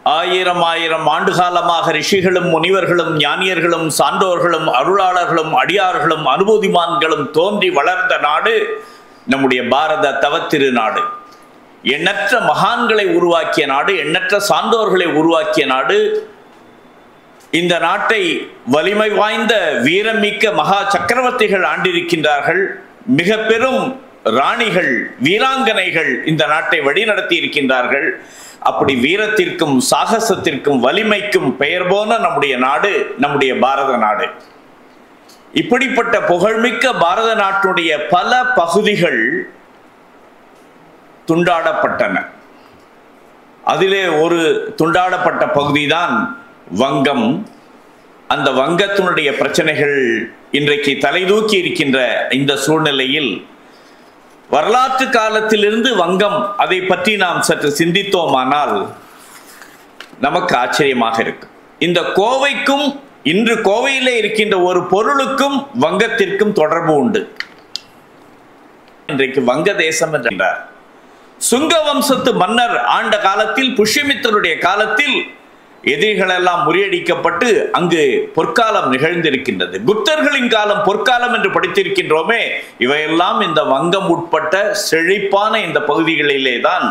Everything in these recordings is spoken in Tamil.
ஆயிரம் ஆயிரம் ஆண்டுகாலமாக ரிஷிகளும் முனிவர்களும் ஞானியர்களும் சான்றோர்களும் அருளாளர்களும் அடியார்களும் அனுபூதிமான்களும் தோன்றி வளர்ந்த நாடு நம்முடைய பாரத தவத்திரு நாடு. எண்ணற்ற மகான்களை உருவாக்கிய நாடு, எண்ணற்ற சான்றோர்களை உருவாக்கிய நாடு. இந்த நாட்டை வலிமை வாய்ந்த வீரமிக்க மகா சக்கரவர்த்திகள் ஆண்டிருக்கின்றார்கள். மிக பெரும் ராணிகள், வீராங்கனைகள் இந்த நாட்டை வழிநடத்தி இருக்கின்றார்கள். அப்படி வீரத்திற்கும் சாகசத்திற்கும் வலிமைக்கும் பெயர் போன நம்முடைய நாடு நம்முடைய பாரத நாடு. இப்படிப்பட்ட புகழ்மிக்க பாரத நாட்டுடைய பல பகுதிகள் துண்டாடப்பட்டன. அதிலே ஒரு துண்டாடப்பட்ட பகுதிதான் வங்கம். அந்த வங்கத்தினுடைய பிரச்சனைகள் இன்றைக்கு தலைதூக்கி இருக்கின்ற இந்த சூழ்நிலையில் வரலாற்று காலத்திலிருந்து வங்கம், அதை பற்றி நாம் சற்று சிந்தித்தோமானால் நமக்கு ஆச்சரியமாக இருக்கு. இந்த கோவைக்கும் இன்று கோவையிலே இருக்கின்ற ஒரு பொருளுக்கும் வங்கத்திற்கும் தொடர்பு உண்டு. இன்றைக்கு வங்க தேசம் என்றார். சுங்க வம்சத்து மன்னர் ஆண்ட காலத்தில், புஷ்யமித்தருடைய காலத்தில் எதிரிகளெல்லாம் முறியடிக்கப்பட்டு அங்கு பொற்காலம் நிகழ்ந்திருக்கின்றது. குப்தர்களின் காலம் பொற்காலம் என்று படித்திருக்கின்றோமே, இவையெல்லாம் இந்த வங்கம் உட்பட்ட செழிப்பான இந்த பகுதிகளிலே தான்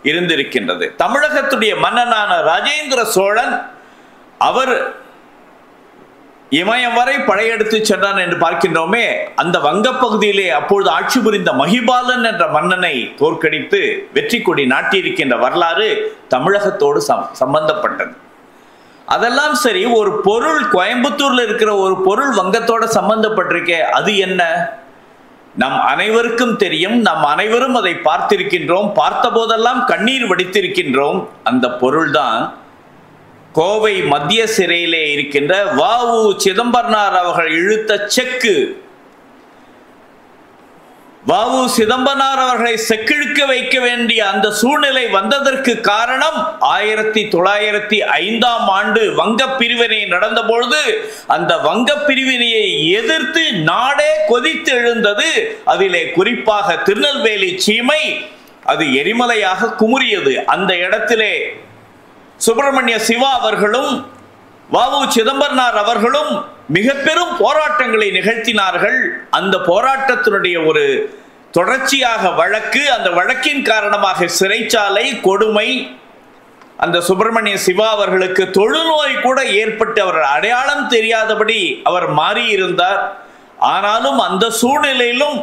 இருந்திருக்கின்றது. தமிழகத்துடைய மன்னனான ராஜேந்திர சோழன், அவர் இமயம் வரை படையெடுத்து சென்றான் என்று பார்க்கின்றோமே. அந்த வங்க பகுதியிலே அப்பொழுது ஆட்சி புரிந்த மகிபாலன் என்ற மன்னனை தோற்கடித்து வெற்றி கொடி நாட்டியிருக்கின்ற வரலாறு தமிழகத்தோடு சம்பந்தப்பட்டது. அதெல்லாம் சரி, ஒரு பொருள் கோயம்புத்தூர்ல இருக்கிற ஒரு பொருள் வங்கத்தோட சம்பந்தப்பட்டிருக்கே, அது என்ன? நம் அனைவருக்கும் தெரியும், நம் அனைவரும் அதை பார்த்திருக்கின்றோம், பார்த்த போதெல்லாம் கண்ணீர் வடித்திருக்கின்றோம். அந்த பொருள்தான் கோவை மத்திய சிறையிலே இருக்கின்ற வ.உ. சிதம்பரனார் அவர்கள் இழுத்த செக்கு. வ.உ. சிதம்பரனார் அவர்களை செக்கிழுக்க வைக்க வேண்டிய அந்த சூழ்நிலை வந்ததற்கு காரணம் 1905ஆம் ஆண்டு வங்க பிரிவினை நடந்த பொழுது அந்த வங்க பிரிவினையை எதிர்த்து நாடே கொதித்து எழுந்தது. அதிலே குறிப்பாக திருநெல்வேலி சீமை அது எரிமலையாக குமுறியது. அந்த இடத்திலே சுப்பிரமணிய சிவா அவர்களும் வ.உ. சிதம்பரனார் அவர்களும் மிக பெரும் போராட்டங்களை நிகழ்த்தினார்கள். அந்த போராட்டத்தினுடைய ஒரு தொடர்ச்சியாக வழக்கு, அந்த வழக்கின் காரணமாக சிறைச்சாலை கொடுமை, அந்த சுப்பிரமணிய சிவா அவர்களுக்கு தொழுநோய் கூட ஏற்பட்டு அவர் அடையாளம் தெரியாதபடி அவர் மாறியிருந்தார். ஆனாலும் அந்த சூழ்நிலையிலும்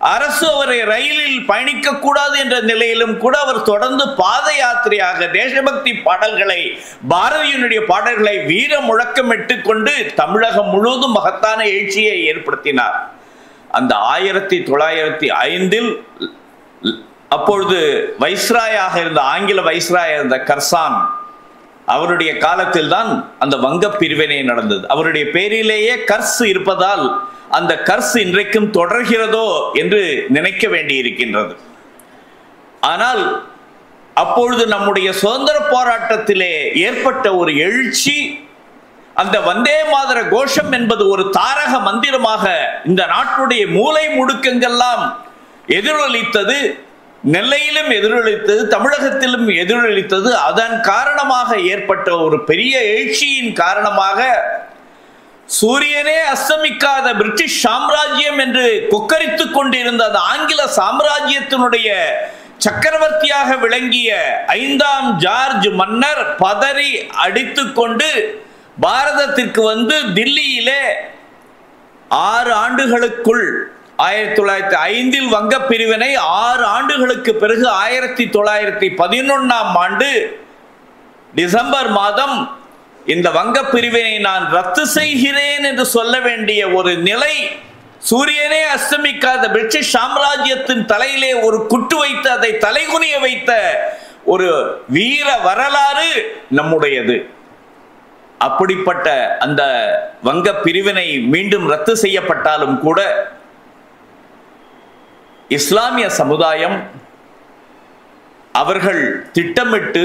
அரசு அவரை ரயிலில் பயணிக்க கூடாது என்ற நிலையிலும் கூட அவர் தொடர்ந்து பாத யாத்திரையாக தேசபக்தி பாடல்களை, பாரதியினுடைய பாடல்களை வீர முழக்கமிட்டு கொண்டு தமிழகம் முழுவதும் மகத்தான எழுச்சியை ஏற்படுத்தினார். அந்த 1905இல் அப்பொழுது வைஸ்ராயாக இருந்த, ஆங்கில வைஸ்ராயாக இருந்த கர்சான், அவருடைய காலத்தில் தான் அந்த வங்க பிரிவினை நடந்தது. அவருடைய பேரிலேயே கர்ஸ் இருப்பதால் அந்த கர்ஸ் இன்றைக்கும் தொடர்கிறதோ என்று நினைக்க வேண்டியிருக்கின்றது. ஆனால் அப்பொழுது நம்முடைய சுதந்திர போராட்டத்திலே ஏற்பட்ட ஒரு எழுச்சி, அந்த வந்தே மாதர கோஷம் என்பது ஒரு தாரக மந்திரமாக இந்த நாட்டுடைய மூலை முடுக்கெங்கெல்லாம் எதிரொலித்தது. நெல்லையிலும் எதிரொலித்தது, தமிழகத்திலும் எதிரொலித்தது. அதன் காரணமாக ஏற்பட்ட ஒரு பெரிய எழுச்சியின் காரணமாக சூரியனே அஸ்தமிக்காத பிரிட்டிஷ் சாம்ராஜ்யம் என்று கொக்கரித்துக் கொண்டிருந்த அந்த ஆங்கில சாம்ராஜ்யத்தினுடைய சக்கரவர்த்தியாக விளங்கிய 5ஆம் ஜார்ஜ் மன்னர் பதறி அடித்துக்கொண்டு பாரதத்திற்கு வந்து தில்லியிலே 6 ஆண்டுகளுக்குள் 1905இல் வங்க பிரிவினை, 6 ஆண்டுகளுக்கு பிறகு 1911ஆம் ஆண்டு டிசம்பர் மாதம் இந்த வங்க பிரிவினை நான் ரத்து செய்கிறேன் என்று சொல்ல வேண்டிய ஒரு நிலை, சூரியனே அஸ்தமிக்காத பிரிட்டிஷ் சாம்ராஜ்யத்தின் தலையிலே ஒரு குட்டு வைத்து அதை தலைகுனிய வைத்த ஒரு வீர வரலாறு நம்முடையது. அப்படிப்பட்ட அந்த வங்க பிரிவினை மீண்டும் ரத்து செய்யப்பட்டாலும் கூட இஸ்லாமிய சமுதாயம் அவர்கள் திட்டமிட்டு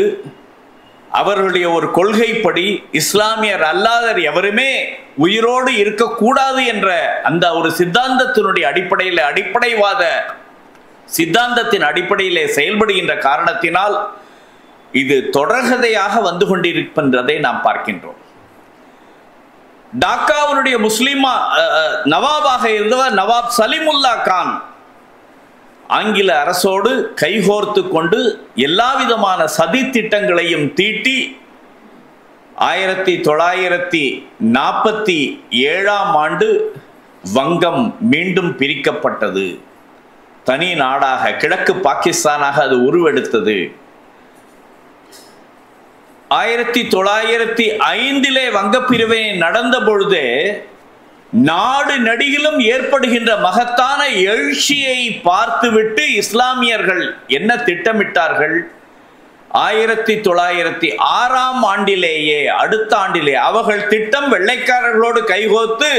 அவர்களுடைய ஒரு கொள்கைப்படி இஸ்லாமியர் அல்லாதவர் எவருமே உயிரோடு இருக்கக்கூடாது என்ற அந்த ஒரு சித்தாந்தத்தினுடைய அடிப்படையில், அடிப்படைவாத சித்தாந்தத்தின் அடிப்படையிலே செயல்படுகின்ற காரணத்தினால் இது தொடர்கதையாக வந்து கொண்டிருக்கின்றதை நாம் பார்க்கின்றோம். டாக்காவுடைய முஸ்லிம் நவாபாக இருந்தவர் நவாப் சலிமுல்லா கான் ஆங்கில அரசோடு கைகோர்த்து கொண்டு எல்லா விதமான சதி திட்டங்களையும் தீட்டி 1947 வங்கம் மீண்டும் பிரிக்கப்பட்டது. தனி நாடாக கிழக்கு பாகிஸ்தானாக அது உருவெடுத்தது. 1905 வங்கப்பிரிவினை நடந்த பொழுதே நாடு நடிகிலும் ஏற்படுகின்ற மகத்தான எழுச்சியை பார்த்துவிட்டு இஸ்லாமியர்கள் என்ன திட்டமிட்டார்கள்? 1906 அடுத்த ஆண்டிலே அவர்கள் திட்டம் வெள்ளைக்காரர்களோடு கைகோத்து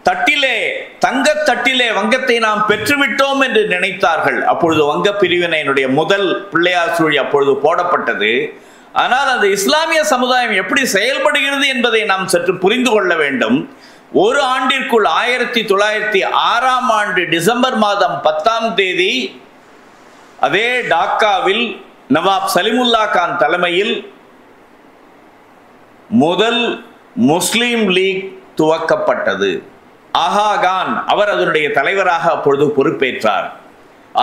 தட்டிலே தங்க தட்டிலே வங்கத்தை நாம் பெற்றுவிட்டோம் என்று நினைத்தார்கள். அப்பொழுது வங்க பிரிவினையினுடைய முதல் பிள்ளையார் சுழி அப்பொழுது போடப்பட்டது. ஆனால் அந்த இஸ்லாமிய சமுதாயம் எப்படி செயல்படுகிறது என்பதை நாம் சற்று புரிந்து கொள்ள வேண்டும். ஒரு ஆண்டிற்குள் 1906 டிசம்பர் மாதம் 10 அதே டாக்காவில் நவாப் சலிமுல்லா கான் தலைமையில் முதல் முஸ்லிம் லீக் துவக்கப்பட்டது. ஆகா கான் அவர் அதனுடைய தலைவராக அப்பொழுது பொறுப்பேற்றார்.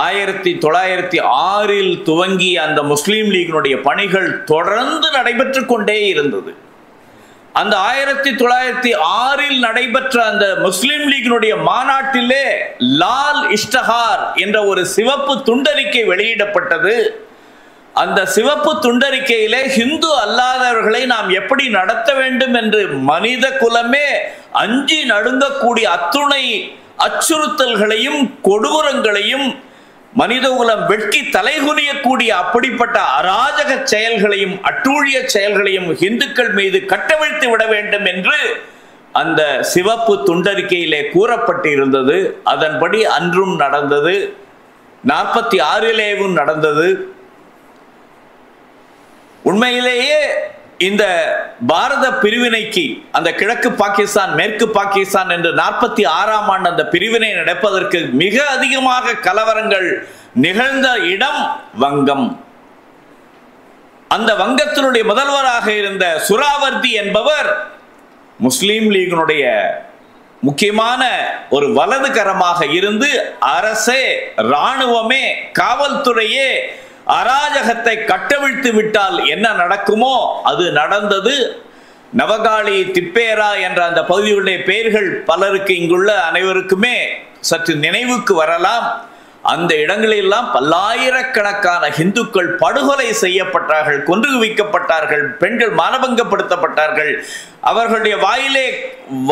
1906 துவங்கிய அந்த முஸ்லீம் லீகினுடைய பணிகள் தொடர்ந்து நடைபெற்று கொண்டே இருந்தது. அந்த 1906 நடைபெற்ற அந்த முஸ்லிம் லீகினுடைய மாநாட்டிலே லால் இஷ்டஹார் என்ற ஒரு சிவப்பு துண்டறிக்கை வெளியிடப்பட்டது. அந்த சிவப்பு துண்டறிக்கையிலே ஹிந்து அல்லாதவர்களை நாம் எப்படி நடத்த வேண்டும் என்று மனித குலமே அஞ்சி நடுங்கக்கூடிய அத்துணை அச்சுறுத்தல்களையும் கொடூரங்களையும் மனிதகுலம் வெட்கி தலைகுனியக்கூடிய அப்படிப்பட்ட அராஜக செயல்களையும் அட்டூழிய செயல்களையும் இந்துக்கள் மீது கட்டவிழ்த்து விட வேண்டும் என்று அந்த சிவப்பு துண்டறிக்கையிலே கூறப்பட்டிருந்தது. அதன்படி அன்றும் நடந்தது, 46 நடந்தது. உண்மையிலேயே இந்த பாரத பிரிவினைக்கு அந்த கிழக்கு பாகிஸ்தான் மேற்கு பாகிஸ்தான் என்று 46 அந்த பிரிவினை நடப்பதற்கு மிக அதிகமாக கலவரங்கள் நிகழ்ந்த இடம் வங்கம். அந்த வங்கத்தினுடைய முதல்வராக இருந்த சுராவர்தி என்பவர் முஸ்லீம் லீகினுடைய முக்கியமான ஒரு வலதுகரமாக இருந்து அரசே இராணுவமே காவல்துறையே அராஜகத்தை கட்டவிழ்த்து விட்டால் என்ன நடக்குமோ அது நடந்தது. நவகாளி திப்பேரா என்ற அந்த பகுதியுடைய பெயர்கள் பலருக்கு இங்குள்ள அனைவருக்குமே சற்று நினைவுக்கு வரலாம். அந்த இடங்களெல்லாம் பல்லாயிரக்கணக்கான இந்துக்கள் படுகொலை செய்யப்பட்டார்கள், கொன்று குவிக்கப்பட்டார்கள், பெண்கள் மானபங்கப்படுத்தப்பட்டார்கள், அவர்களுடைய வாயிலே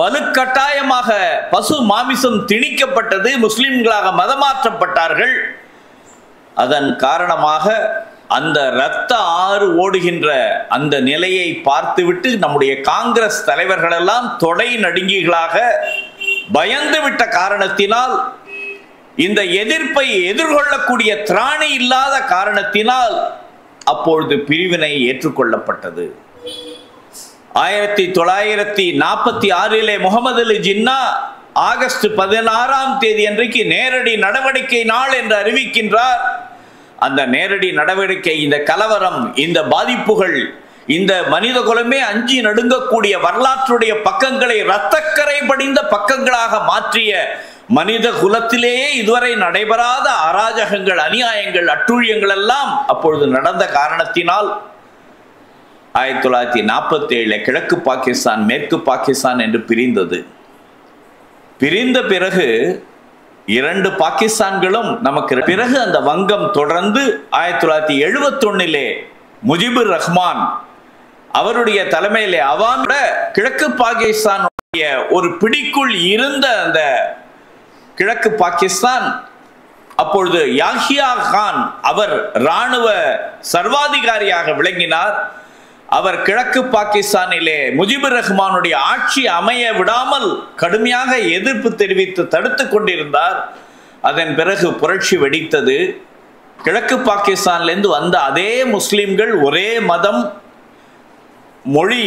வலுக்கட்டாயமாக பசு மாமிசம் திணிக்கப்பட்டது, முஸ்லிம்களாக மதமாற்றப்பட்டார்கள். அதன் காரணமாக அந்த இரத்த ஆறு ஓடுகின்ற அந்த நிலையை பார்த்துவிட்டு நம்முடைய காங்கிரஸ் தலைவர்கள் எல்லாம் தொடை நடுங்கிகளாக பயந்துவிட்ட காரணத்தினால், இந்த எதிர்ப்பை எதிர்கொள்ளக்கூடிய திராணி இல்லாத காரணத்தினால் அப்பொழுது பிரிவினை ஏற்றுக்கொள்ளப்பட்டது. 1946 முகமது அலி ஜின்னா ஆகஸ்ட் 16 அன்றைக்கு நேரடி நடவடிக்கை நாள் என்று அறிவிக்கின்றார். அந்த நேரடி நடவடிக்கை, இந்த கலவரம், இந்த பாதிப்புகள், இந்த மனித குலமே அஞ்சி நடுங்கக்கூடிய வரலாற்றுடைய பக்கங்களை இரத்தக்கரை படிந்த பக்கங்களாக மாற்றிய மனித குலத்திலேயே இதுவரை நடைபெறாத அராஜகங்கள், அநியாயங்கள், அட்டூழியங்கள் எல்லாம் அப்பொழுது நடந்த காரணத்தினால் 1947 கிழக்கு பாகிஸ்தான் மேற்கு பாகிஸ்தான் என்று பிரிந்தது. பிரிந்த பிறகு 2 பாகிஸ்தான்களும் நமக்கு பிறகு அந்த வங்கம் தொடர்ந்து 1971 முஜிபுர் ரஹ்மான் அவருடைய தலைமையிலே அவான் கிழக்கு பாகிஸ்தான் ஒரு பிடிக்குள் இருந்த அந்த கிழக்கு பாகிஸ்தான் அப்பொழுது யாஹியா கான் அவர் இராணுவ சர்வாதிகாரியாக விளங்கினார். அவர் கிழக்கு பாகிஸ்தானிலே முஜிபுர் ரஹ்மானுடைய ஆட்சி அமைய விடாமல் கடுமையாக எதிர்ப்பு தெரிவித்து தடுத்து கொண்டிருந்தார். அதன் பிறகு புரட்சி வெடித்தது. கிழக்கு பாகிஸ்தானிலிருந்து வந்த அதே முஸ்லிம்கள், ஒரே மதம், மொழி,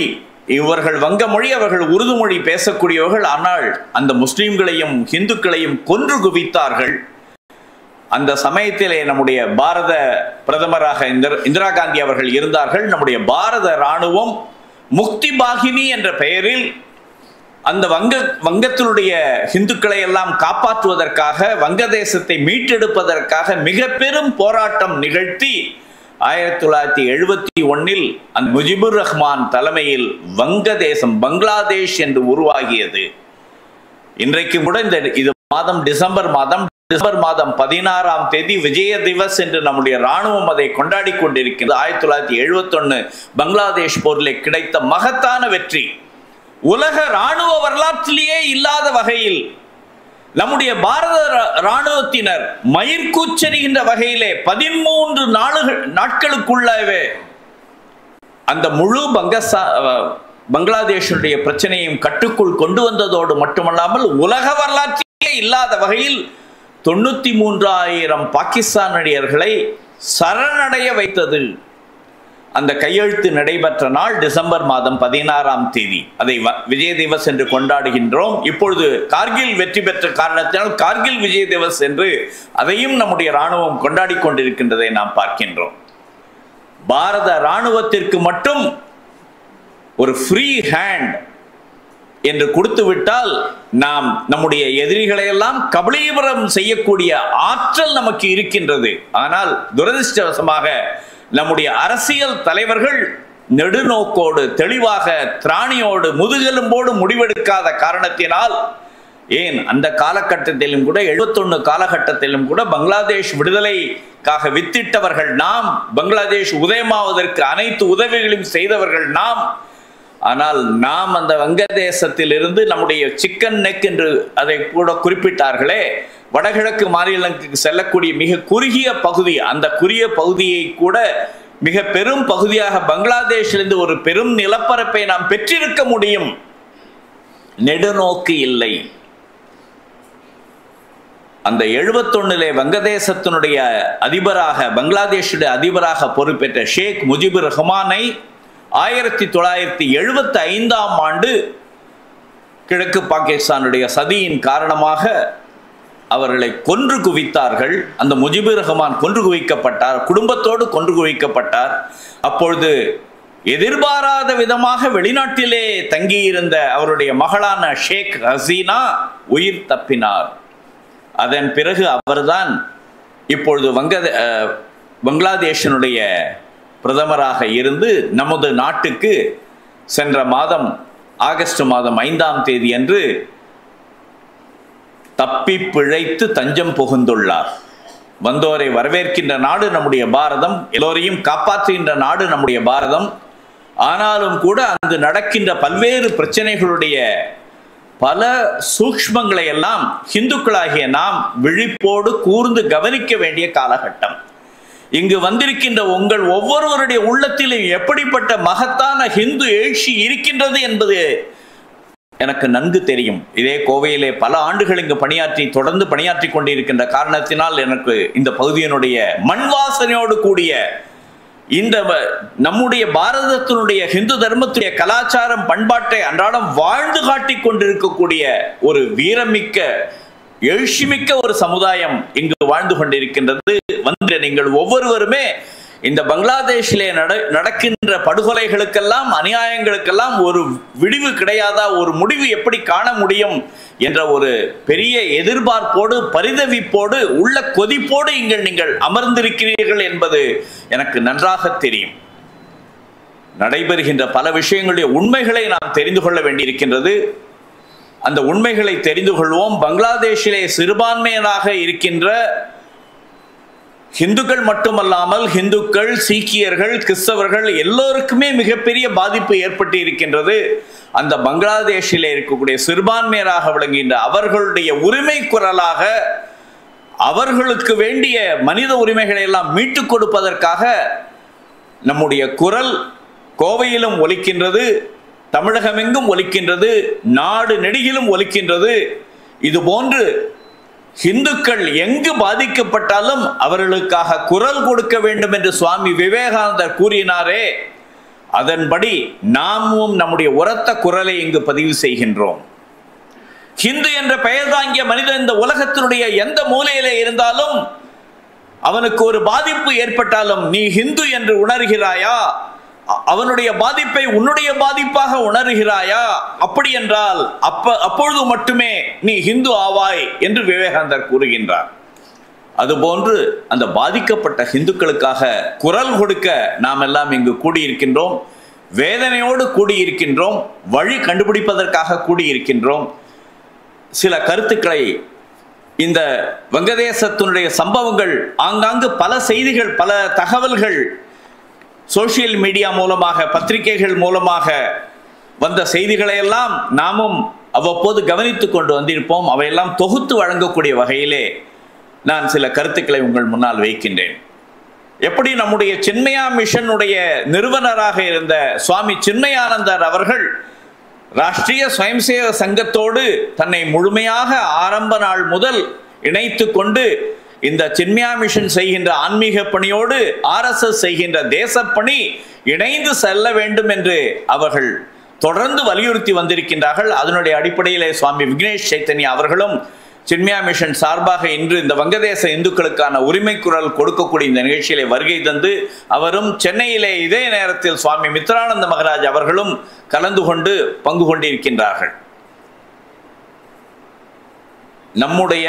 இவர்கள் வங்க மொழி, அவர்கள் உருது மொழி பேசக்கூடியவர்கள். ஆனால் அந்த முஸ்லிம்களையும் இந்துக்களையும் கொன்று குவித்தார்கள். அந்த சமயத்திலே நம்முடைய பாரத பிரதமராக இந்திரா காந்தி அவர்கள் இருந்தார்கள். நம்முடைய பாரத இராணுவம் முக்தி பாகினி என்ற பெயரில் அந்த வங்கத்தினுடைய இந்துக்களை எல்லாம் காப்பாற்றுவதற்காக, வங்கதேசத்தை மீட்டெடுப்பதற்காக மிக பெரும் போராட்டம் நிகழ்த்தி 1971 அந்த முஜிபுர் ரஹ்மான் தலைமையில் வங்கதேசம், பங்களாதேஷ் என்று உருவாகியது. இன்றைக்கு கூட இது டிசம்பர் மாதம் 16ஆம் தேதி விஜய திவஸ் என்று நம்முடைய ராணுவம் அதை கொண்டாடி கொண்டிருக்கிறது. 1971 பங்களாதேஷ் போரிலே கிடைத்த மகத்தான வெற்றி உலக ராணுவ வரலாற்றிலேயே இல்லாத வகையில் நம்முடைய பாரத ராணுவத்தினர் மயிர்கூச்செறிகின்ற வகையிலே 13 நாட்களுக்குள்ளவே அந்த முழு பங்களாதேஷுடைய பிரச்சனையும் கட்டுக்குள் கொண்டு வந்ததோடு மட்டுமல்லாமல் உலக வரலாற்றிலே இல்லாத வகையில் 93,000 பாகிஸ்தானியர்களை சரணடைய வைத்தது. அந்த கையெழுத்து நடைபெற்ற நாள் டிசம்பர் மாதம் 16ஆம் தேதி. அதை விஜய திவஸ் என்று கொண்டாடுகின்றோம். இப்பொழுது கார்கில் வெற்றி பெற்ற காரணத்தினால் கார்கில் விஜய திவஸ் என்று அதையும் நம்முடைய ராணுவம் கொண்டாடி கொண்டிருக்கின்றதை நாம் பார்க்கின்றோம். பாரத ராணுவத்திற்கு மட்டும் ஒரு ஃப்ரீ ஹேண்ட் என்று கொடுத்து விட்டால் நாம் நம்முடைய எதிரிகளை எல்லாம் கபலீபரம் செய்யக்கூடிய ஆற்றல் நமக்கு இருக்கின்றது. ஆனால் துரதிர்ஷ்டவசமாக நம்முடைய அரசியல் தலைவர்கள் நெடுநோக்கோடு, தெளிவாக, திராணியோடு, முதுகெலும்போடு முடிவெடுக்காத காரணத்தினால், ஏன் அந்த காலகட்டத்திலும் கூட 71 காலகட்டத்திலும் கூட பங்களாதேஷ் விடுதலைக்காக வித்திட்டவர்கள் நாம், பங்களாதேஷ் உதயமாவதற்கு அனைத்து உதவிகளையும் செய்தவர்கள் நாம். ஆனால் நாம் அந்த வங்கதேசத்திலிருந்து நம்முடைய சிக்கன் நெக் என்று அதை கூட குறிப்பிட்டார்களே, வடகிழக்கு மாநிலங்களுக்கு செல்லக்கூடிய மிக குறுகிய பகுதி, அந்த குறுகிய பகுதியை கூட மிக பெரும் பகுதியாக பங்களாதேஷிலிருந்து ஒரு பெரும் நிலப்பரப்பை நாம் பெற்றிருக்க முடியும். நெடுநோக்கு இல்லை. அந்த 71 வங்கதேசத்தினுடைய அதிபராக, பங்களாதேஷுடைய அதிபராக பொறுப்பேற்ற ஷேக் முஜிபுர் ரஹ்மானை 1975ஆம் ஆண்டு கிழக்கு பாகிஸ்தானுடைய சதியின் காரணமாக அவர்களை கொன்று குவித்தார்கள். அந்த முஜிபுர் ரஹ்மான் கொன்று குவிக்கப்பட்டார், குடும்பத்தோடு கொன்று குவிக்கப்பட்டார். அப்பொழுது எதிர்பாராத விதமாக வெளிநாட்டிலே தங்கியிருந்த அவருடைய மகளான ஷேக் ஹசீனா உயிர் தப்பினார். அதன் பிறகு அவர்தான் இப்பொழுது பங்களாதேஷனுடைய பிரதமராக இருந்து நமது நாட்டுக்கு சென்ற மாதம் ஆகஸ்ட் மாதம் 5ஆம் தேதி அன்று தப்பி பிழைத்து தஞ்சம் புகுந்துள்ளார். வந்தோரை வரவேற்கின்ற நாடு நம்முடைய பாரதம், எல்லோரையும் காப்பாற்றுகின்ற நாடு நம்முடைய பாரதம். ஆனாலும் கூட அங்கு நடக்கின்ற பல்வேறு பிரச்சனைகளுடைய பல சூக்ஷ்மங்களை எல்லாம் இந்துக்களாகிய நாம் விழிப்போடு கூர்ந்து கவனிக்க வேண்டிய காலகட்டம். இங்கு வந்திருக்கின்ற உங்கள் ஒவ்வொருவருடைய உள்ளத்திலும் எப்படிப்பட்ட மகத்தான ஹிந்து எழுச்சி இருக்கின்றது என்பது எனக்கு நன்கு தெரியும். இதே கோவையிலே பல ஆண்டுகள் இங்கு தொடர்ந்து பணியாற்றி கொண்டிருக்கின்ற காரணத்தினால் எனக்கு இந்த பகுதியினுடைய மண் வாசனையோடு கூடிய இந்த நம்முடைய பாரதத்தினுடைய ஹிந்து தர்மத்துடைய கலாச்சாரம், பண்பாட்டை அன்றாடம் வாழ்ந்து காட்டிக் கொண்டிருக்கக்கூடிய ஒரு வீரமிக்க, எழுச்சிமிக்க ஒரு சமுதாயம் இங்கு வாழ்ந்து கொண்டிருக்கின்றது. வந்து நீங்கள் ஒவ்வொருவருமே இந்த பங்களாதேஷிலே நடக்கின்ற படுகொலைகளுக்கெல்லாம், அநியாயங்களுக்கெல்லாம் ஒரு விடிவு கிடையாதா, ஒரு முடிவு எப்படி காண முடியும் என்ற ஒரு பெரிய எதிர்பார்ப்போடு, பரிதவிப்போடு, உள்ள கொதிப்போடு இங்கே நீங்கள் அமர்ந்திருக்கிறீர்கள் என்பது எனக்கு நன்றாக தெரியும். நடைபெறுகின்ற பல விஷயங்களுடைய உண்மைகளை நாம் தெரிந்து கொள்ள வேண்டியிருக்கின்றது. அந்த உண்மைகளை தெரிந்து கொள்வோம். பங்களாதேஷிலே சிறுபான்மையினராக இருக்கின்ற ஹிந்துக்கள் மட்டுமல்லாமல் ஹிந்துக்கள், சீக்கியர்கள், கிறிஸ்தவர்கள் எல்லோருக்குமே மிகப்பெரிய பாதிப்பு ஏற்பட்டு இருக்கின்றது. அந்த பங்களாதேஷிலே இருக்கக்கூடிய சிறுபான்மையராக விளங்குகின்ற அவர்களுடைய உரிமை குரலாக, அவர்களுக்கு வேண்டிய மனித உரிமைகளை எல்லாம் மீட்டுக் கொடுப்பதற்காக நம்முடைய குரல் கோவையிலும் ஒலிக்கின்றது, தமிழகமெங்கும் ஒலிக்கின்றது, நாடு நெடுகிலும் ஒலிக்கின்றது. இதுபோன்று இந்துக்கள் எங்கு பாதிக்கப்பட்டாலும் அவர்களுக்காக குரல் கொடுக்க வேண்டும் என்று சுவாமி விவேகானந்தர் கூறினாரே, அதன்படி நாமும் நம்முடைய உரத்த குரலை இங்கு பதிவு செய்கின்றோம். ஹிந்து என்ற பெயர் தாங்கிய மனிதன் இந்த உலகத்தினுடைய எந்த மூலையிலே இருந்தாலும் அவனுக்கு ஒரு பாதிப்பு ஏற்பட்டாலும் நீ ஹிந்து என்று உணர்கிறாயா? அவனுடைய பாதிப்பை உன்னுடைய பாதிப்பாக உணர்கிறாயா? அப்படி என்றால் அப்பொழுது மட்டுமே நீ ஹிந்து ஆவாய் என்று விவேகானந்தர் கூறுகின்றார். அதுபோன்று அந்த பாதிக்கப்பட்ட ஹிந்துக்களுக்காக குரல் கொடுக்க நாம் எல்லாம் இங்கு கூடியிருக்கின்றோம். வேதனையோடு கூடியிருக்கின்றோம். வழி கண்டுபிடிப்பதற்காக கூடியிருக்கின்றோம். சில கருத்துக்களை இந்த வங்கதேசத்தினுடைய சம்பவங்கள், ஆங்காங்கு பல செய்திகள், பல தகவல்கள் சோசியல் மீடியா மூலமாக, பத்திரிகைகள் மூலமாக வந்த செய்திகளை எல்லாம் நாமும் அவ்வப்போது கவனித்துக் கொண்டு வந்திருப்போம். அவையெல்லாம் தொகுத்து வழங்கக்கூடிய வகையிலே நான் சில கருத்துக்களை உங்கள் முன்னால் வைக்கின்றேன். எப்படி நம்முடைய சின்மயா மிஷனுடைய நிறுவனராக இருந்த சுவாமி சின்மயானந்தர் அவர்கள் ராஷ்டிரிய ஸ்வயம்சேவ சங்கத்தோடு தன்னை முழுமையாக ஆரம்ப நாள் முதல் இணைத்து கொண்டு இந்த சின்மயா மிஷன் செய்கின்ற ஆன்மீக பணியோடு RSS செய்கின்ற தேசப்பணி இணைந்து செல்ல வேண்டும் என்று அவர்கள் தொடர்ந்து வலியுறுத்தி வந்திருக்கின்றார்கள். அதனுடைய அடிப்படையிலே சுவாமி விக்னேஷ் சைத்தன்யா அவர்களும் சின்மயா மிஷன் சார்பாக இன்று இந்த வங்கதேச இந்துக்களுக்கான உரிமை குரல் கொடுக்கக்கூடிய இந்த நிகழ்ச்சியிலே வருகை தந்து அவரும் சென்னையிலே இதே நேரத்தில் சுவாமி மித்ரானந்த மகராஜ் அவர்களும் கலந்து கொண்டு பங்கு கொண்டிருக்கின்றார்கள். நம்முடைய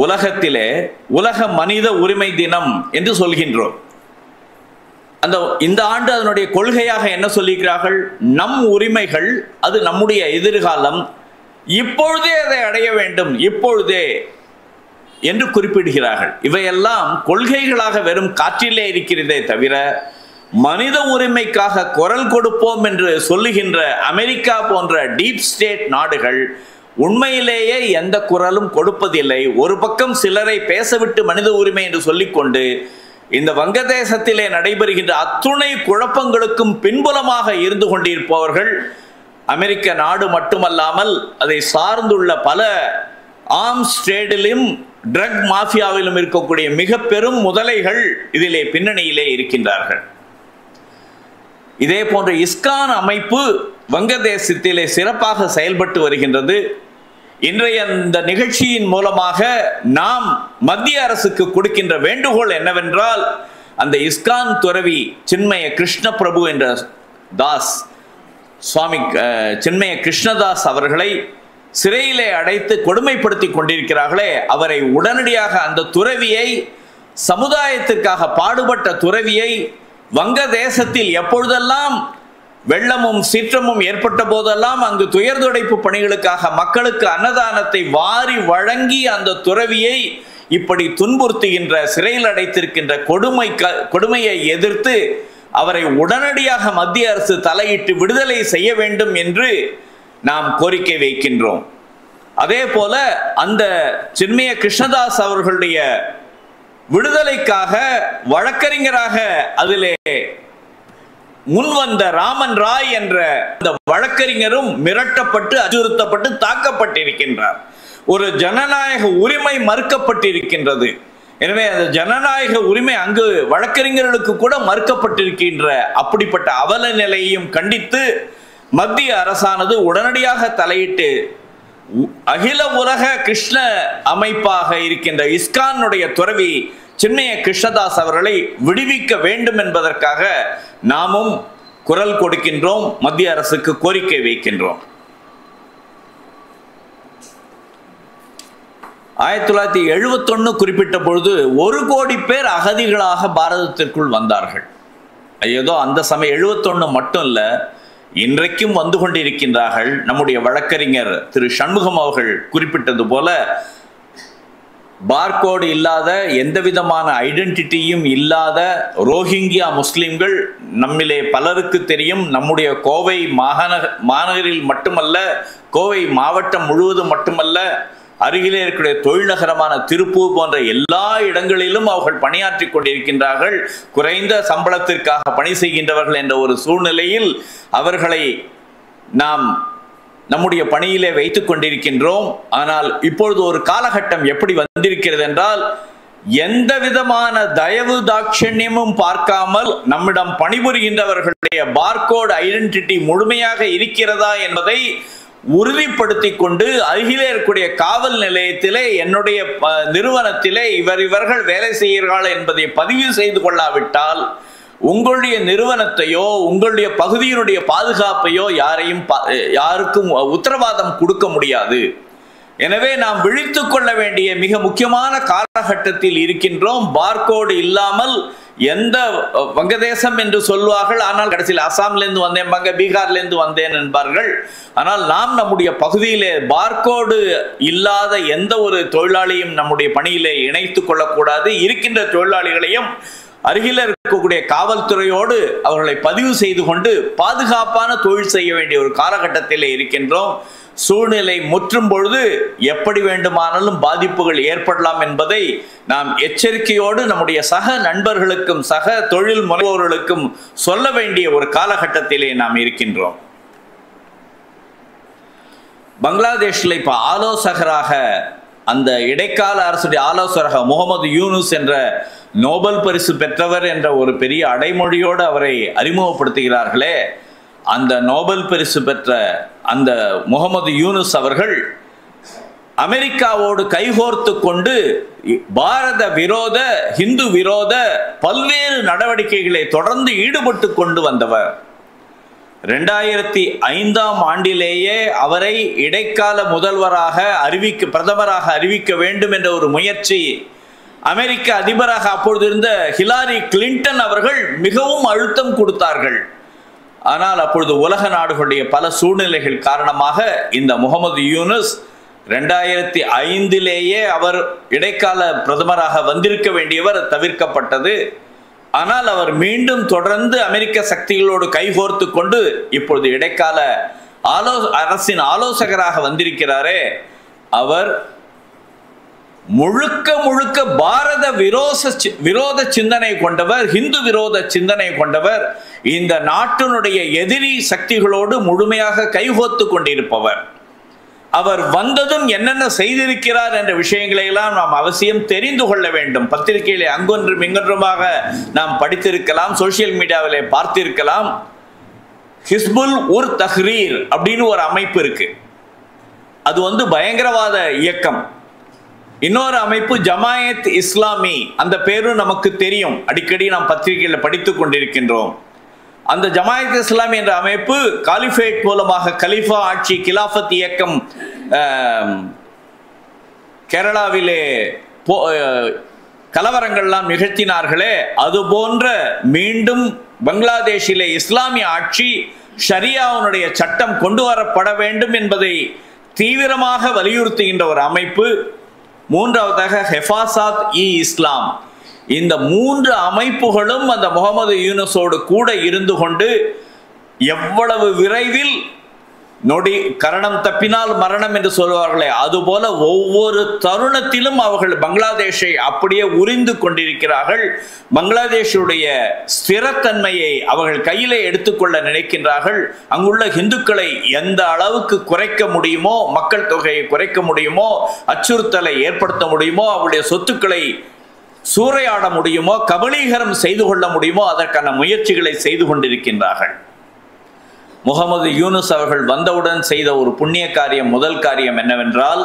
உலகத்திலே உலக மனித உரிமை தினம் என்று சொல்கின்றோம். இந்த ஆண்டு அதனுடைய கொள்கையாக என்ன சொல்லுகிறார்கள்? நம் உரிமைகள், அது நம்முடைய எதிர்காலம், இப்பொழுதே அதை அடைய வேண்டும், இப்பொழுதே என்று குறிப்பிடுகிறார்கள். இவையெல்லாம் கொள்கைகளாக வெறும் காற்றிலே இருக்கிறதே தவிர மனித உரிமைக்காக குரல் கொடுப்போம் என்று சொல்லுகின்ற அமெரிக்கா போன்ற டீப் ஸ்டேட் நாடுகள் உண்மையிலேயே எந்த குரலும் கொடுப்பதில்லை. ஒரு பக்கம் சிலரை பேசவிட்டு மனித உரிமை என்று சொல்லிக்கொண்டு இந்த வங்கதேசத்திலே நடைபெறுகின்ற அத்துணை குழப்பங்களுக்கும் பின்புலமாக இருந்து கொண்டிருப்பவர்கள் அமெரிக்க நாடு மட்டுமல்லாமல் அதை சார்ந்துள்ள பல ஆர்ம்ஸ் ட்ரேடிலும் ட்ரக் மாஃபியாவிலும் இருக்கக்கூடிய மிக பெரும் முதலைகள் இதிலே பின்னணியிலே இருக்கின்றார்கள். இதே போன்ற இஸ்கான் அமைப்பு வங்கதேசத்திலே சிறப்பாக செயல்பட்டு வருகின்றது. இன்றைய இந்த நிகழ்ச்சியின் மூலமாக நாம் மத்திய அரசுக்கு கொடுக்கின்ற வேண்டுகோள் என்னவென்றால், அந்த இஸ்கான் துறவி சின்மய கிருஷ்ண பிரபு என்ற தாஸ், சுவாமி சின்மய கிருஷ்ணதாஸ் அவர்களை சிறையிலே அடைத்து கொடுமைப்படுத்தி கொண்டிருக்கிறார்களே, அவரை உடனடியாக, அந்த துறவியை, சமுதாயத்திற்காக பாடுபட்ட துறவியை, வங்கதேசத்தில் எப்பொழுதெல்லாம் வெள்ளமும் சீற்றமும் ஏற்பட்ட போதெல்லாம் அங்கு துயர்துடைப்பு பணிகளுக்காக மக்களுக்கு அன்னதானத்தை வாரி வழங்கி அந்த துறவியை இப்படி துன்புறுத்துகின்ற, சிறையில் அடைத்திருக்கின்ற கொடுமையை எதிர்த்து அவரை உடனடியாக மத்திய அரசு தலையிட்டு விடுதலை செய்ய வேண்டும் என்று நாம் கோரிக்கை வைக்கின்றோம். அதே போல அந்த சின்மய கிருஷ்ணதாஸ் அவர்களுடைய விடுதலைக்காக வழக்கறிஞராக அதிலே முன்வந்த ராமன் ராய் என்ற அந்த வழக்கறிஞரும் மிரட்டப்பட்டு, அச்சுறுத்தப்பட்டு, தாக்கப்பட்டிருக்கின்றார். ஒரு ஜனநாயக உரிமை மறுக்கப்பட்டிருக்கின்றது. எனவே அந்த ஜனநாயக உரிமை அங்கு வழக்கறிஞர்களுக்கு கூட மறுக்கப்பட்டிருக்கின்ற அப்படிப்பட்ட அவல நிலையையும் கண்டித்து மத்திய அரசானது உடனடியாக தலையிட்டு அகில உலக கிருஷ்ண அமைப்பாக இருக்கின்ற இஸ்கானுடைய துறவி சின்மய கிருஷ்ணதாஸ் அவர்களை விடுவிக்க வேண்டும் என்பதற்காக நாமும் குரல் கொடுக்கின்றோம், மத்திய அரசுக்கு கோரிக்கை வைக்கின்றோம். 1971 குறிப்பிட்ட பொழுது 1 கோடி பேர் அகதிகளாக பாரதத்திற்குள் வந்தார்கள். ஏதோ அந்த சமயம் 71 மட்டும் இல்ல, இன்றைக்கும் வந்து கொண்டிருக்கின்றார்கள். நம்முடைய வழக்கறிஞர் திரு சண்முகம் அவர்கள் குறிப்பிட்டது போல, பார்கோடு இல்லாத, எந்த விதமான ஐடென்டிட்டியும் இல்லாத ரோஹிங்கியா முஸ்லிம்கள் நம்மிலே பலருக்கு தெரியும். நம்முடைய கோவை மாநகரில் மட்டுமல்ல, கோவை மாவட்டம் முழுவதும் மட்டுமல்ல, அருகிலே இருக்கிற தொழில் நகரமான திருப்பூர் போன்ற எல்லா இடங்களிலும் அவர்கள் பணியாற்றி கொண்டிருக்கின்றார்கள். குறைந்த சம்பளத்திற்காக பணி செய்கின்றவர்கள் என்ற ஒரு சூழ்நிலையில் அவர்களை நாம் நம்முடைய பணியிலே வைத்துக் கொண்டிருக்கின்றோம். ஆனால் இப்பொழுது ஒரு காலகட்டம் எப்படி வந்திருக்கிறது என்றால், எந்த விதமான தயவு தாட்சண்யமும் பார்க்காமல் நம்மிடம் பணிபுரிகின்றவர்களுடைய பார்கோட் ஐடென்டிட்டி முழுமையாக இருக்கிறதா என்பதை உறுதிப்படுத்தி கொண்டு அருகிலே இருக்கக்கூடிய காவல் நிலையத்திலே என்னுடைய நிறுவனத்திலே இவர்கள் வேலை செய்கிறார்கள் என்பதை பதிவு செய்து கொள்ளாவிட்டால் உங்களுடைய நிறுவனத்தையோ உங்களுடைய பகுதியினுடைய பாதுகாப்பையோ யாருக்கும் உத்தரவாதம் கொடுக்க முடியாது. எனவே நாம் விழித்துக் கொள்ள வேண்டிய மிக முக்கியமான காலகட்டத்தில் இருக்கின்றோம். பார்கோடு இல்லாமல் எந்த வங்கதேசம் என்று சொல்வார்கள், ஆனால் கடைசியில் அசாம்லேருந்து வந்தேன், பீகார்லேருந்து வந்தேன் என்பார்கள். ஆனால் நாம் நம்முடைய பகுதியிலே பார்கோடு இல்லாத எந்த ஒரு தொழிலாளியும் நம்முடைய பணியிலே இணைத்துக் கொள்ளக்கூடாது. இருக்கின்ற தொழிலாளிகளையும் அருகில் இருக்கக்கூடிய காவல்துறையோடு அவர்களை பதிவு செய்து கொண்டு பாதுகாப்பான தொழில் செய்ய வேண்டிய ஒரு காலகட்டத்தில் இருக்கின்றோம். சூழ்நிலை முற்றும் பொழுது எப்படி வேண்டுமானாலும் பாதிப்புகள் ஏற்படலாம் என்பதை நாம் எச்சரிக்கையோடு நம்முடைய சக நண்பர்களுக்கும் சக தொழில் முனைவோர்களுக்கும் சொல்ல வேண்டிய ஒரு காலகட்டத்திலே நாம் இருக்கின்றோம். பங்களாதேஷில் இப்ப ஆலோசகராக அந்த இடைக்கால அரசுடைய ஆலோசகராக முகமது யூனுஸ் என்ற நோபல் பரிசு பெற்றவர் என்ற ஒரு பெரிய அடைமொழியோடு அவரை அறிமுகப்படுத்துகிறார்களே, அந்த நோபல் பரிசு பெற்ற அந்த முகமது யூனுஸ் அவர்கள் அமெரிக்காவோடு கைகோர்த்து கொண்டு பாரத விரோத இந்து விரோத பல்வேறு நடவடிக்கைகளை தொடர்ந்து ஈடுபட்டு கொண்டு வந்தவர். 2005ஆம் ஆண்டிலேயே அவரை இடைக்கால முதல்வராக பிரதமராக அறிவிக்க வேண்டும் என்ற ஒரு முயற்சி அமெரிக்க அதிபராக அப்பொழுது இருந்த ஹிலாரி கிளின்டன் அவர்கள் மிகவும் அழுத்தம் கொடுத்தார்கள். ஆனால் அப்பொழுது உலக நாடுகளுடைய பல சூழ்நிலைகள் காரணமாக இந்த முகமது யூனுஸ் 2005லேயே அவர் இடைக்கால பிரதமராக வந்திருக்க வேண்டியவர் தவிர்க்கப்பட்டது. ஆனால் அவர் மீண்டும் தொடர்ந்து அமெரிக்க சக்திகளோடு கைகோர்த்து கொண்டு இப்பொழுது இடைக்கால அரசின் ஆலோசகராக வந்திருக்கிறாரே, அவர் முழுக்க முழுக்க பாரத விரோத சிந்தனை கொண்டவர், இந்து விரோத சிந்தனை கொண்டவர், இந்த நாட்டினுடைய எதிரி சக்திகளோடு முழுமையாக கைகோர்த்து கொண்டிருப்பவர். அவர் வந்ததும் என்னென்ன செய்திருக்கிறார் என்ற விஷயங்களை எல்லாம் நாம் அவசியம் தெரிந்து கொள்ள வேண்டும். பத்திரிகையிலே அங்கொன்றும் இங்கொன்றுமாக நாம் படித்திருக்கலாம், சோசியல் மீடியாவிலே பார்த்திருக்கலாம். ஹிஸ்புல் உர் தஹ்ரீர் அப்படின்னு ஒரு அமைப்பு இருக்கு. அது பயங்கரவாத இயக்கம். இன்னொரு அமைப்பு ஜமாயத் இஸ்லாமி, அந்த பேரும் நமக்கு தெரியும், அடிக்கடி நாம் பத்திரிகையில் படித்துக் கொண்டிருக்கின்றோம். அந்த ஜமாயத் இஸ்லாமி என்ற அமைப்பு காலிஃபேட் மூலமாக கலிஃபா ஆட்சி கிலாஃபத் இயக்கம் கேரளாவிலே கலவரங்கள்லாம் நிகழ்த்தினார்களே, அது போன்ற மீண்டும் பங்களாதேஷிலே இஸ்லாமிய ஆட்சி ஷரியாவுடைய சட்டம் கொண்டு வரப்பட வேண்டும் என்பதை தீவிரமாக வலியுறுத்துகின்ற ஒரு அமைப்பு. மூன்றாவதாக ஹெஃபாசாத் இ இஸ்லாம். இந்த 3 அமைப்புகளும் அந்த முகமது யூனுஸோடு கூட இருந்து கொண்டு எவ்வளவு விரைவில் நொடி கரணம் தப்பினால் மரணம் என்று சொல்வார்களே, அதுபோல ஒவ்வொரு தருணத்திலும் அவர்கள் பங்களாதேஷை அப்படியே உரிந்து கொண்டிருக்கிறார்கள். பங்களாதேஷுடைய ஸ்திரத்தன்மையை அவர்கள் கையிலே எடுத்துக்கொள்ள நினைக்கின்றார்கள். அங்குள்ள இந்துக்களை எந்த அளவுக்கு குறைக்க முடியுமோ, மக்கள் தொகையை குறைக்க முடியுமோ, அச்சுறுத்தலை ஏற்படுத்த முடியுமோ, அவருடைய சொத்துக்களை சூறையாட முடியுமோ, கபலீகரம் செய்து கொள்ள முடியுமோ, அதற்கான முயற்சிகளை செய்து கொண்டிருக்கின்றார்கள். முகமது யூனுஸ் அவர்கள் வந்தவுடன் செய்த ஒரு புண்ணிய காரியம், முதல் காரியம் என்னவென்றால்,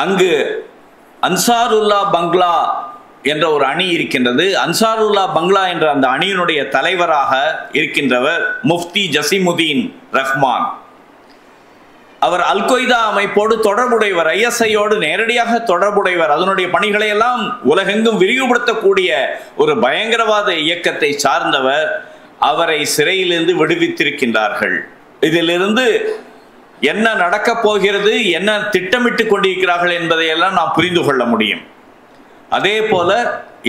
அங்கு அன்சாருல்லா பங்களா என்ற ஒரு அணி இருக்கின்றது. அன்சாருல்லா பங்களா என்ற அந்த அணியினுடைய தலைவராக இருக்கின்றவர் முஃப்தி ஜசீமுதீன் ரஹ்மான். அவர் அல் கொய்தா அமைப்போடு தொடர்புடையவர், ஐஎஸ்ஐயோடு நேரடியாக தொடர்புடையவர். அதனுடைய பணிகளை எல்லாம் உலகெங்கும் விரிவுபடுத்தக்கூடிய ஒரு பயங்கரவாத இயக்கத்தை சார்ந்தவர். அவரை சிறையிலிருந்து விடுவித்திருக்கின்றார்கள். இதிலிருந்து என்ன நடக்கப் போகிறது, என்ன திட்டமிட்டு கொண்டிருக்கிறார்கள் என்பதையெல்லாம் நாம் புரிந்து கொள்ள முடியும். அதே போல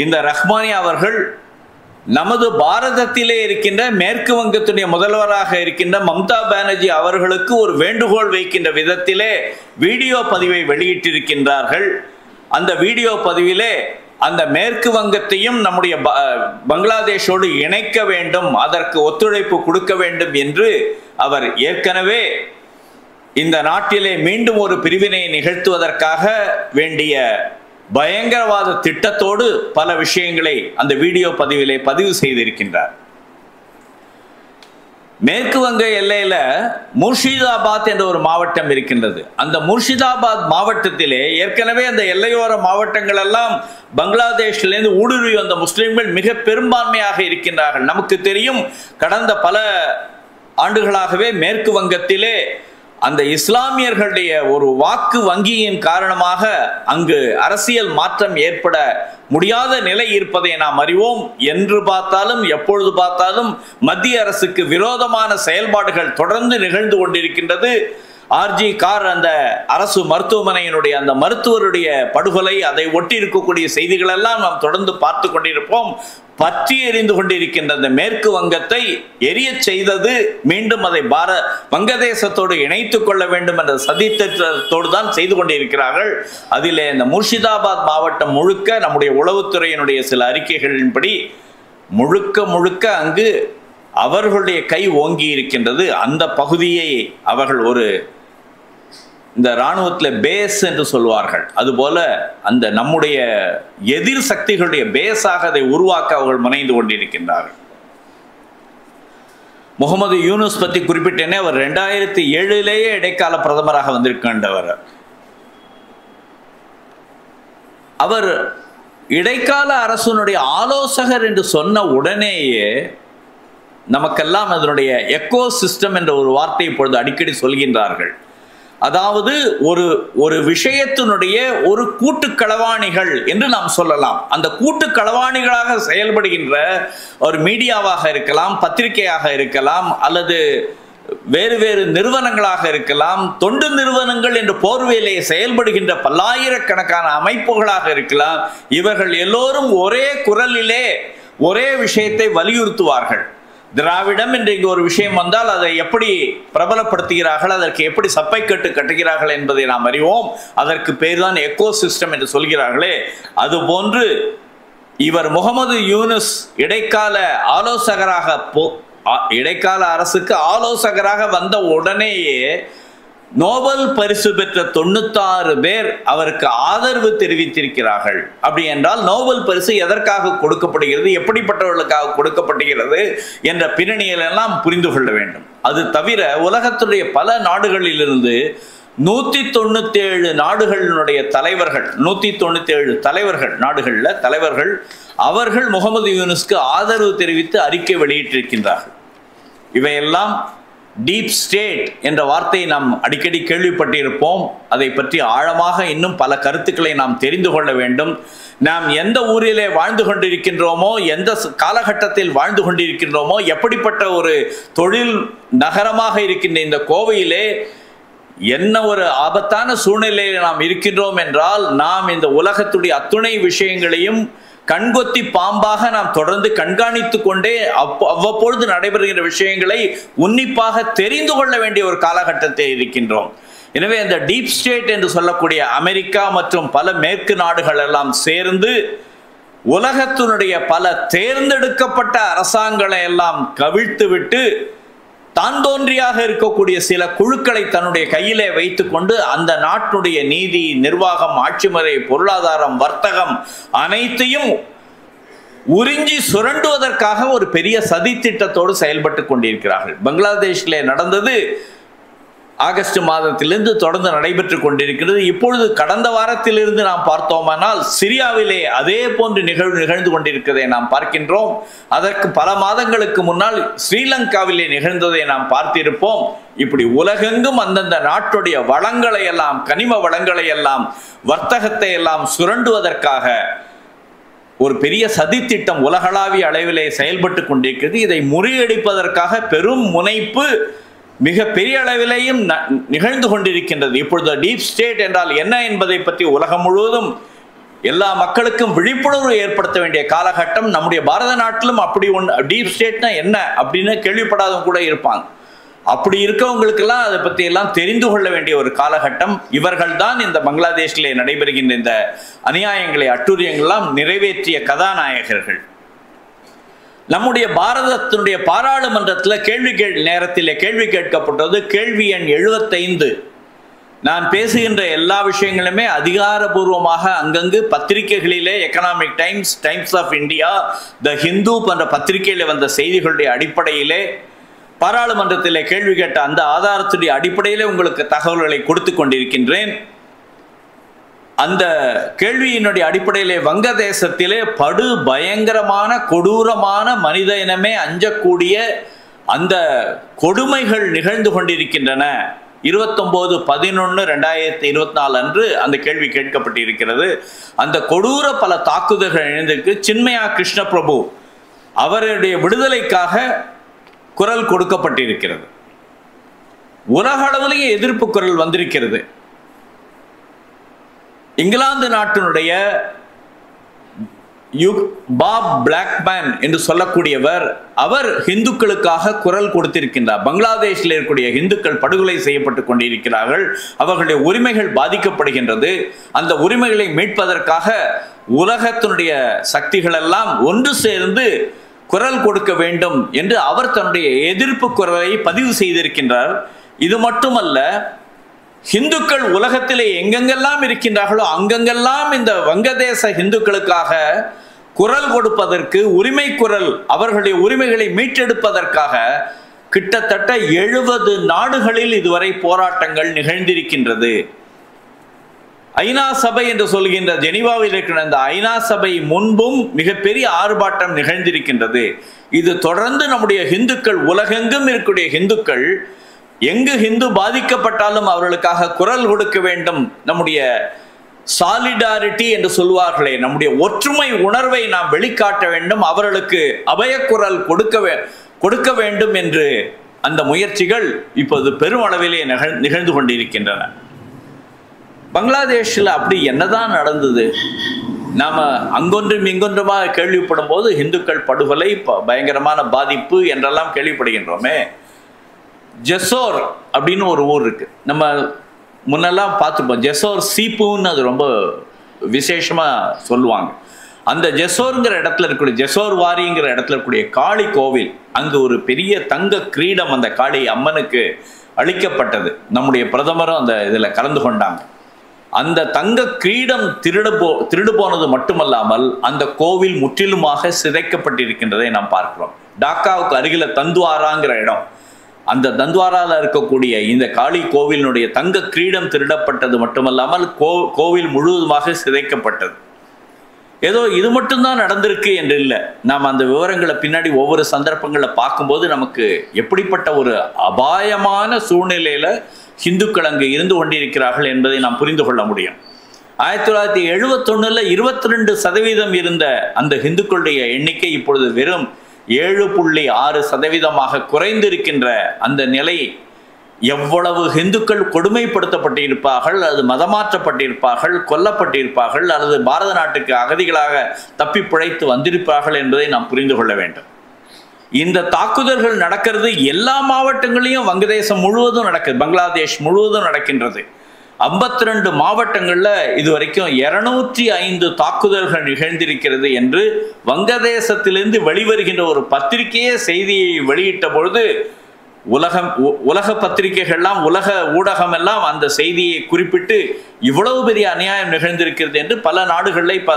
இந்த ரஹ்மானி அவர்கள் நமது பாரதத்திலே இருக்கின்ற மேற்கு வங்கத்துடைய முதல்வராக இருக்கின்ற மம்தா பானர்ஜி அவர்களுக்கு ஒரு வேண்டுகோள் வைக்கின்ற விதத்திலே வீடியோ பதிவை வெளியிட்டிருக்கின்றார்கள். அந்த வீடியோ பதிவிலே அந்த மேற்கு வங்கத்தையும் நம்முடைய பங்களாதேஷோடு இணைக்க வேண்டும், அதற்கு ஒத்துழைப்பு கொடுக்க வேண்டும் என்று அவர் ஏற்கனவே இந்த நாட்டிலே மீண்டும் ஒரு பிரிவினை நிகழ்த்துவதற்காக வேண்டிய பயங்கரவாத திட்டத்தோடு பல விஷயங்களை அந்த வீடியோ பதிவிலே பதிவு செய்திருக்கின்றார். மேற்கு வங்க எல்லையில முர்ஷிதாபாத் என்ற ஒரு மாவட்டம் இருக்கின்றது. அந்த முர்ஷிதாபாத் மாவட்டத்திலே ஏற்கனவே அந்த எல்லையோர மாவட்டங்கள் எல்லாம் பங்களாதேஷிலிருந்து ஊடுருவி வந்த முஸ்லிம்கள் மிக பெரும்பான்மையாக இருக்கின்றார்கள். நமக்கு தெரியும், கடந்த பல ஆண்டுகளாகவே மேற்கு வங்கத்திலே அந்த இஸ்லாமியர்களுடைய ஒரு வாக்கு வங்கியின் காரணமாக அங்கு அரசியல் மாற்றம் ஏற்பட முடியாத நிலை இருப்பதை நாம் அறிவோம். என்று பார்த்தாலும் எப்பொழுது பார்த்தாலும் மத்திய அரசுக்கு விரோதமான செயல்பாடுகள் தொடர்ந்து நிகழ்ந்து கொண்டிருக்கின்றது. ஆர்ஜி கார் அந்த அரசு மருத்துவமனையினுடைய அந்த மருத்துவருடைய படுகொலை, அதை ஒட்டி இருக்கக்கூடிய செய்திகள் எல்லாம் நாம் தொடர்ந்து பார்த்து கொண்டிருப்போம். பற்றி எரிந்து கொண்டிருக்கின்ற அந்த மேற்கு வங்கத்தை எரிய செய்தது மீண்டும் அதை வங்கதேசத்தோடு இணைத்துக் கொள்ள வேண்டும் என்ற சதித்திட்டத்தோடு தான் செய்து கொண்டிருக்கிறார்கள். அதிலே இந்த முர்ஷிதாபாத் மாவட்டம் முழுக்க நம்முடைய உளவுத்துறையினுடைய சில அறிக்கைகளின்படி முழுக்க அங்கு அவர்களுடைய கை ஓங்கி இருக்கின்றது. அந்த பகுதியை அவர்கள் ஒரு இந்த இராணுவத்தில் பேஸ் என்று சொல்வார்கள், அதுபோல அந்த நம்முடைய எதிர் சக்திகளுடைய பேஸாக அதை உருவாக்க அவர்கள் முனைந்து கொண்டிருக்கின்றார்கள். முகமது யூனுஸ் பற்றி குறிப்பிட்டேனே, அவர் 2007 இடைக்கால பிரதமராக வந்திருக்கின்றவர். அவர் இடைக்கால அரசனுடைய ஆலோசகர் என்று சொன்ன உடனேயே நமக்கெல்லாம் அதனுடைய எக்கோ சிஸ்டம் என்ற ஒரு வார்த்தை இப்பொழுது அடிக்கடி சொல்கின்றார்கள். அதாவது ஒரு விஷயத்தினுடைய ஒரு கூட்டு களவாணிகள் என்று நாம் சொல்லலாம். அந்த கூட்டு களவாணிகளாக செயல்படுகின்ற ஒரு மீடியாவாக இருக்கலாம், பத்திரிகையாக இருக்கலாம், அல்லது வேறு நிறுவனங்களாக இருக்கலாம், தொண்டு நிறுவனங்கள் என்று போர்வையிலே செயல்படுகின்ற பல்லாயிரக்கணக்கான அமைப்புகளாக இருக்கலாம். இவர்கள் எல்லோரும் ஒரே குரலிலே ஒரே விஷயத்தை வலியுறுத்துவார்கள். திராவிடம் என்று இங்கு ஒரு விஷயம் வந்தால் அதை எப்படி பிரபலப்படுத்துகிறார்கள், அதற்கு எப்படி சப்பை கட்டு கட்டுகிறார்கள் என்பதை நாம் அறிவோம். அதற்கு பேர் தான் எக்கோ சிஸ்டம் என்று சொல்கிறார்களே. அதுபோன்று இவர் முகமது யூனுஸ் இடைக்கால அரசுக்கு ஆலோசகராக வந்த உடனேயே நோபல் பரிசு பெற்ற 96 பேர் அவருக்கு ஆதரவு தெரிவித்திருக்கிறார்கள். அப்படி என்றால் நோபல் பரிசு எதற்காக கொடுக்கப்படுகிறது, எப்படிப்பட்டவர்களுக்காக கொடுக்கப்படுகிறது என்ற பின்னணியில் எல்லாம் புரிந்து கொள்ள வேண்டும். அது தவிர உலகத்துடைய பல நாடுகளிலிருந்து 197 நாடுகளினுடைய தலைவர்கள், 197 தலைவர்கள் அவர்கள் முகமது யூனுஸ்க்கு ஆதரவு தெரிவித்து அறிக்கை வெளியிட்டிருக்கின்றார்கள். இவையெல்லாம் டீப் ஸ்டேட் என்ற வார்த்தையை நாம் அடிக்கடி கேள்விப்பட்டிருப்போம். அதை பற்றி ஆழமாக இன்னும் பல கருத்துக்களை நாம் தெரிந்து கொள்ள வேண்டும். நாம் எந்த ஊரிலே வாழ்ந்து கொண்டிருக்கின்றோமோ, எந்த காலகட்டத்தில் வாழ்ந்து கொண்டிருக்கின்றோமோ, எப்படிப்பட்ட ஒரு தொழில் நகரமாக இருக்கின்ற இந்த கோவையிலே என்ன ஒரு ஆபத்தான சூழ்நிலையில் நாம் இருக்கின்றோம் என்றால், நாம் இந்த உலகத்துடைய அத்துணை விஷயங்களையும் கண்கொத்தி பாம்பாக நாம் தொடர்ந்து கண்காணித்துக் கொண்டே அவ்வப்பொழுது நடைபெறுகின்ற விஷயங்களை உன்னிப்பாக தெரிந்து கொள்ள வேண்டிய ஒரு காலகட்டத்தில் இருக்கின்றோம். எனவே இந்த டீப் ஸ்டேட் என்று சொல்லக்கூடிய அமெரிக்கா மற்றும் பல மேற்கு நாடுகள் எல்லாம் சேர்ந்து உலகத்தினுடைய பல தேர்ந்தெடுக்கப்பட்ட அரசாங்கங்களை எல்லாம் கவிழ்த்து விட்டு தான் தோன்றியாக இருக்கக்கூடிய சில குழுக்களை தன்னுடைய கையிலே வைத்துக்கொண்டு அந்த நாட்டினுடைய நீதி, நிர்வாகம், ஆட்சி முறை, பொருளாதாரம், வர்த்தகம் அனைத்தையும் உறிஞ்சி சுரண்டுவதற்காக ஒரு பெரிய சதி திட்டத்தோடு செயல்பட்டு கொண்டிருக்கிறார்கள். பங்களாதேஷிலே நடந்தது ஆகஸ்ட் மாதத்திலிருந்து தொடர்ந்து நடைபெற்று கொண்டிருக்கிறது. இப்பொழுது கடந்த வாரத்திலிருந்து நாம் பார்த்தோமானால் சிரியாவிலே அதே போன்று நிகழ்ந்து கொண்டிருக்கிறதை நாம் பார்க்கின்றோம். அதற்கு பல மாதங்களுக்கு முன்னால் ஸ்ரீலங்காவிலே நிகழ்ந்ததை நாம் பார்த்திருப்போம். இப்படி உலகெங்கும் அந்தந்த நாட்டுடைய வளங்களை எல்லாம், கனிம வளங்களை எல்லாம், வர்த்தகத்தை எல்லாம் சுரண்டுவதற்காக ஒரு பெரிய சதித்திட்டம் உலகளாவிய அளவிலே செயல்பட்டு கொண்டிருக்கிறது. இதை முறியடிப்பதற்காக பெரும் முனைப்பு மிக பெரிய அளவிலேயும் நிகழ்ந்து கொண்டிருக்கின்றது. இப்பொழுது டீப் ஸ்டேட் என்றால் என்ன என்பதை பற்றி உலகம் முழுவதும் எல்லா மக்களுக்கும் விழிப்புணர்வு ஏற்படுத்த வேண்டிய காலகட்டம். நம்முடைய பாரத நாட்டிலும் அப்படி டீப் ஸ்டேட்னா என்ன அப்படின்னு கேள்விப்படாதவங்க கூட இருப்பாங்க. அப்படி இருக்கவங்களுக்கெல்லாம் அதை பற்றி எல்லாம் தெரிந்து கொள்ள வேண்டிய ஒரு காலகட்டம். இவர்கள் தான் இந்த பங்களாதேஷிலே நடைபெறுகின்ற இந்த அநியாயங்களை, அட்டூழியங்கள்லாம் நிறைவேற்றிய கதாநாயகர்கள். நம்முடைய பாரதத்தினுடைய பாராளுமன்றத்தில் நேரத்தில் கேள்வி கேட்கப்பட்டது. கேள்வி எண் 75. நான் பேசுகின்ற எல்லா விஷயங்களுமே அதிகாரபூர்வமாக அங்கங்கு பத்திரிகைகளிலே, Economic Times, Times of India, the Hindu போன்ற பத்திரிகையில் வந்த செய்திகளுடைய அடிப்படையிலே பாராளுமன்றத்திலே கேள்வி கேட்ட அந்த ஆதாரத்துடைய அடிப்படையிலே உங்களுக்கு தகவல்களை கொடுத்து கொண்டிருக்கின்றேன். அந்த கேள்வியினுடைய அடிப்படையிலே வங்கதேசத்திலே படு பயங்கரமான கொடூரமான மனித இனமே அஞ்சக்கூடிய அந்த கொடுமைகள் நிகழ்ந்து கொண்டிருக்கின்றன. 29/11/2024 அன்று அந்த கேள்வி கேட்கப்பட்டிருக்கிறது. அந்த கொடூர பல தாக்குதல்கள் இணைந்திருக்கு. சின்மயா கிருஷ்ண பிரபு அவருடைய விடுதலைக்காக குரல் கொடுக்கப்பட்டிருக்கிறது. உலக அளவிலேயே எதிர்ப்பு குரல் வந்திருக்கிறது. இங்கிலாந்து நாட்டினுடைய பாப் பிளாக்மேன் என்று சொல்லக்கூடியவர், அவர் இந்துக்களுக்காக குரல் கொடுத்திருக்கின்றார். பங்களாதேஷில் இருக்கக்கூடிய இந்துக்கள் படுகொலை செய்யப்பட்டு கொண்டிருக்கிறார்கள், அவர்களுடைய உரிமைகள் பாதிக்கப்படுகின்றது. அந்த உரிமைகளை மீட்பதற்காக உலகத்தினுடைய சக்திகள் எல்லாம் ஒன்று சேர்ந்து குரல் கொடுக்க வேண்டும் என்று அவர் தன்னுடைய எதிர்ப்பு குரலை பதிவு செய்திருக்கின்றார். இது மட்டுமல்ல, இந்துக்கள் உலகத்திலே எங்கெங்கெல்லாம் இருக்கின்றார்களோ அங்கெங்கெல்லாம் இந்த வங்கதேச இந்துக்களுக்காக குரல் கொடுப்பதற்கு, உரிமை குரல், அவர்களுடைய உரிமைகளை மீட்டெடுப்பதற்காக கிட்டத்தட்ட 70 நாடுகளில் இதுவரை போராட்டங்கள் நிகழ்ந்திருக்கின்றது. ஐநா சபை என்று சொல்கின்ற ஜெனீவாவில் இருக்கிற அந்த ஐநா சபை முன்பும் மிகப்பெரிய ஆர்ப்பாட்டம் நிகழ்ந்திருக்கின்றது. இது தொடர்ந்து நம்முடைய இந்துக்கள், உலகெங்கும் இருக்கக்கூடிய இந்துக்கள், எங்கு இந்து பாதிக்கப்பட்டாலும் அவர்களுக்காக குரல் கொடுக்க வேண்டும். நம்முடைய சாலிடாரிட்டி என்று சொல்வார்களே, நம்முடைய ஒற்றுமை உணர்வை நாம் வெளிக்காட்ட வேண்டும், அவர்களுக்கு அபயக்குரல் கொடுக்க வேண்டும் என்று அந்த முயற்சிகள் இப்போது பெருமளவிலே நிகழ்ந்து கொண்டிருக்கின்றன. பங்களாதேஷில் அப்படி என்னதான் நடந்தது? நாம அங்கொன்றும் இங்கொன்றுமாக கேள்விப்படும் போது இந்துக்கள் படுகொலை, பயங்கரமான பாதிப்பு என்றெல்லாம் கேள்விப்படுகின்றோமே. ஜெசோர் அப்படின்னு ஒரு ஊர் இருக்கு, நம்ம முன்னெல்லாம் பார்த்துப்போம். ஜெசோர் சீப்புன்னு அது ரொம்ப விசேஷமா சொல்லுவாங்க. அந்த ஜெசோருங்கிற இடத்துல இருக்கக்கூடிய, ஜெசோர் வாரிங்கிற இடத்துல இருக்கக்கூடிய காளி கோவில், அங்கு ஒரு பெரிய தங்க கிரீடம் அந்த காளி அம்மனுக்கு அளிக்கப்பட்டது. நம்முடைய பிரதமரும் அந்த இதில் கலந்து கொண்டாங்க. அந்த தங்க கிரீடம் திருடு போனது மட்டுமல்லாமல் அந்த கோவில் முற்றிலுமாக சிதைக்கப்பட்டிருக்கின்றதை நாம் பார்க்கிறோம். டாக்காவுக்கு அருகில தந்துவாராங்கிற இடம், அந்த தந்துவாரால இருக்கக்கூடிய இந்த காளி கோவிலினுடைய தங்க கிரீடம் திருடப்பட்டது மட்டுமல்லாமல் கோவில் முழுவதுமாக சிதைக்கப்பட்டது. ஏதோ இது மட்டும்தான் நடந்திருக்கு என்று இல்லை. நாம் அந்த விவரங்களை பின்னாடி ஒவ்வொரு சந்தர்ப்பங்களை பார்க்கும்போது நமக்கு எப்படிப்பட்ட ஒரு அபாயமான சூழ்நிலையில இந்துக்கள் அங்கு இருந்து கொண்டிருக்கிறார்கள் என்பதை நாம் புரிந்து கொள்ள முடியும். 1971 22% இருந்த அந்த இந்துக்களுடைய எண்ணிக்கை இப்பொழுது வெறும் 7.6% குறைந்திருக்கின்ற அந்த நிலை. எவ்வளவு இந்துக்கள் கொடுமைப்படுத்தப்பட்டிருப்பார்கள், அல்லது மதமாற்றப்பட்டிருப்பார்கள், கொல்லப்பட்டிருப்பார்கள், அல்லது பாரத நாட்டுக்கு அகதிகளாக தப்பி பிழைத்து வந்திருப்பார்கள் என்பதை நாம் புரிந்து கொள்ள வேண்டும். இந்த தாக்குதல்கள் நடக்கிறது எல்லா மாவட்டங்களையும், வங்கதேசம் முழுவதும் நடக்குது, பங்களாதேஷ் முழுவதும் நடக்கின்றது. 52 மாவட்டங்கள்ல இதுவரைக்கும் 205 தாக்குதல்கள் நிகழ்ந்திருக்கிறது என்று வங்கதேசத்திலிருந்து வெளிவருகின்ற ஒரு பத்திரிகையே செய்தியை வெளியிட்ட பொழுது உலக பத்திரிகைகள்லாம், உலக ஊடகம் எல்லாம் அந்த செய்தியை குறிப்பிட்டு இவ்வளவு பெரிய அநியாயம் நிகழ்ந்திருக்கிறது என்று பல நாடுகளில் இப்ப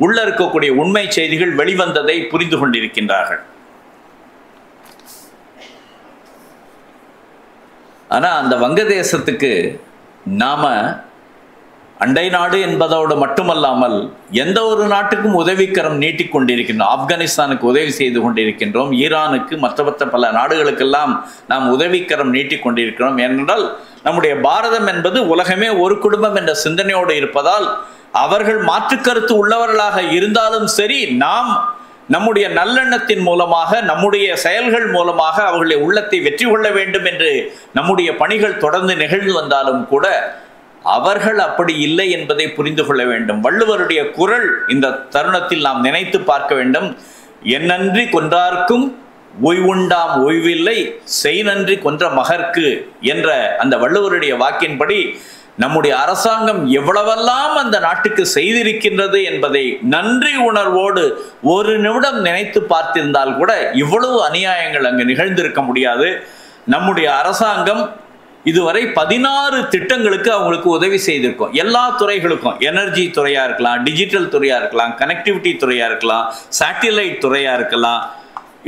உள்ள இருக்கக்கூடிய உண்மை செய்திகள் வெளிவந்ததை புரிந்து கொண்டிருக்கின்றார்கள். ஆனா அந்த வங்கதேசத்துக்கு நாம அண்டை நாடு என்பதோடு மட்டுமல்லாமல் எந்த ஒரு நாட்டுக்கும் உதவிக்கரம் நீட்டிக் கொண்டிருக்கின்றோம். ஆப்கானிஸ்தானுக்கு உதவி செய்து கொண்டிருக்கின்றோம், ஈரானுக்கு, மற்ற பல நாடுகளுக்கெல்லாம் நாம் உதவிக்கரம் நீட்டிக் கொண்டிருக்கிறோம். ஏனென்றால் நம்முடைய பாரதம் என்பது உலகமே ஒரு குடும்பம் என்ற சிந்தனையோடு இருப்பதால், அவர்கள் மாற்றுக்கருத்து உள்ளவர்களாக இருந்தாலும் சரி, நாம் நம்முடைய நல்லெண்ணத்தின் மூலமாக, நம்முடைய செயல்கள் மூலமாக அவர்களுடைய உள்ளத்தை வெற்றி கொள்ள வேண்டும் என்று நம்முடைய பணிகள் தொடர்ந்து நிகழ்ந்து வந்தாலும் கூட அவர்கள் அப்படி இல்லை என்பதை புரிந்து கொள்ள வேண்டும். வள்ளுவருடைய குரல் இந்த தருணத்தில் நாம் நினைத்து பார்க்க வேண்டும். என்னன்றி கொன்றார்க்கும் ஓய்வுண்டாம் ஓய்வில்லை, செய் நன்றி கொன்ற மகர்க்கு என்ற அந்த வள்ளுவருடைய வாக்கின்படி நம்முடைய அரசாங்கம் எவ்வளவெல்லாம் அந்த நாட்டுக்கு செய்திருக்கின்றது என்பதை நன்றி உணர்வோடு ஒரு நிமிடம் நினைத்து பார்த்திருந்தால் கூட இவ்வளவு அநியாயங்கள் அங்கு நிகழ்ந்திருக்க முடியாது. நம்முடைய அரசாங்கம் இதுவரை 16 திட்டங்களுக்கு அவங்களுக்கு உதவி செய்திருக்கோம். எல்லா துறைகளுக்கும், எனர்ஜி துறையா இருக்கலாம், டிஜிட்டல் துறையா இருக்கலாம், கனெக்டிவிட்டி துறையா இருக்கலாம், சேட்டிலைட் துறையா இருக்கலாம்,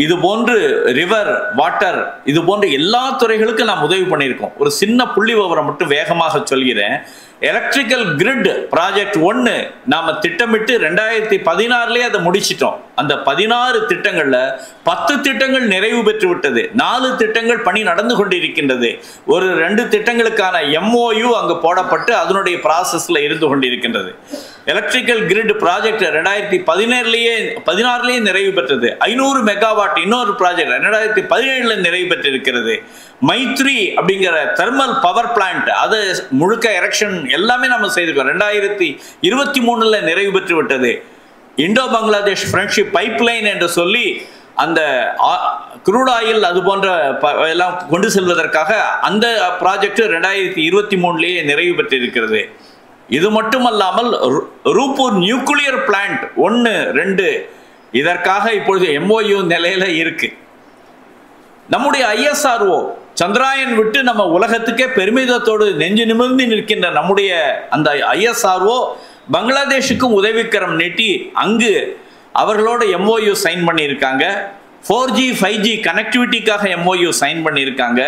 இது போன்று ரிவர் வாட்டர் இது போன்ற எல்லா துறைகளுக்கும் நாம் உதவி பண்ணியிருக்கோம். ஒரு சின்ன புள்ளி விவரம் மட்டும் வேகமாக சொல்கிறேன். எலக்ட்ரிக்கல் கிரிட் ப்ராஜெக்ட் 1 நாம திட்டமிட்டு 2016 அதை முடிச்சிட்டோம். அந்த 16 திட்டங்கள்ல 10 திட்டங்கள் நிறைவு பெற்று விட்டது. 4 திட்டங்கள் பணி நடந்து கொண்டிருக்கின்றது. ஒரு 2 திட்டங்களுக்கான MOU அங்கு போடப்பட்டு அதனுடைய ப்ராசஸ்ல இருந்து கொண்டிருக்கின்றது. எலக்ட்ரிக்கல் கிரிட் ப்ராஜெக்ட் 2016 நிறைவு பெற்றது. 500 மெகாவாட் இன்னொரு ப்ராஜெக்ட் 2017 நிறைவு பெற்றிருக்கிறது. மைத்ரி அப்படிங்கிற தெர்மல் பவர் பிளான்ட் அது முழுக்க எரெக்ஷன் எல்லாமே நம்ம செய்திருக்கோம். 2023 நிறைவு பெற்று விட்டது. இந்தோ பங்களாதேஷ் ஃப்ரெண்ட்ஷிப் பைப்லைன் என்று சொல்லி அந்த குரூட் ஆயில் அது போன்ற எல்லாம் கொண்டு செல்வதற்காக அந்த ப்ராஜெக்ட் 2023 நிறைவு பெற்றிருக்கிறது. இது மட்டுமல்லாமல் ரூப்பூர் நியூக்ளியர் பிளான்ட் 1, 2 இதற்காக இப்பொழுது MOU நிலையில இருக்கு. நம்முடைய ISRO சந்திராயன் விட்டு நம்ம உலகத்துக்கே பெருமிதத்தோடு நெஞ்சு நிமிர்ந்து நிற்கின்ற நம்முடைய அந்த ISRO பங்களாதேஷுக்கும் உதவிக்கரம் நீட்டி அங்கு அவர்களோட MOU சைன் பண்ணியிருக்காங்க. 4G 5G கனெக்டிவிட்டிக்காக MOU சைன் பண்ணியிருக்காங்க.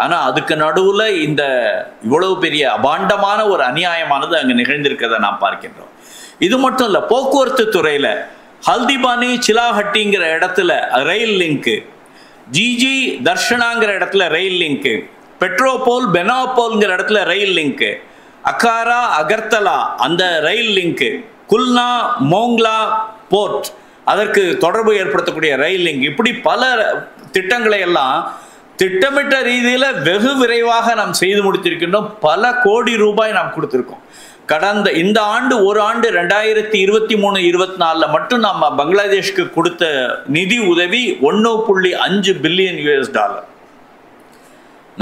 ஆனால் அதுக்கு நடுவில் இந்த இவ்வளவு பெரிய அபாண்டமான ஒரு அநியாயமானது அங்கே நிகழ்ந்திருக்கிறத நாம் பார்க்கின்றோம். இது மட்டும் இல்லை, போக்குவரத்து துறையில் ஹல்திபானி சிலாஹட்டிங்கிற இடத்துல ரயில் லிங்க்கு, ஜிஜி தர்ஷனாங்கிற இடத்துல ரயில் லிங்க்கு, பெட்ரோபோல் பெனாபோல்ங்கிற இடத்துல ரயில் லிங்க்கு, அக்காரா அகர்தலா அந்த ரயில் லிங்க்கு, குல்னா மோங்லா போர்ட் அதற்கு தொடர்பு ஏற்படுத்தக்கூடிய ரயில் லிங்க், இப்படி பல திட்டங்களை எல்லாம் திட்டமிட்ட ரீதியில் வெகு விரைவாக நாம் செய்து முடித்திருக்கின்றோம். பல கோடி ரூபாய் நாம் கொடுத்திருக்கோம். இந்த ஆண்டு ஒரு ஆண்டு 2023-24 மட்டும் நம்ம பங்களாதேஷ்க்கு கொடுத்த நிதி உதவி $1.5 பில்லியன்.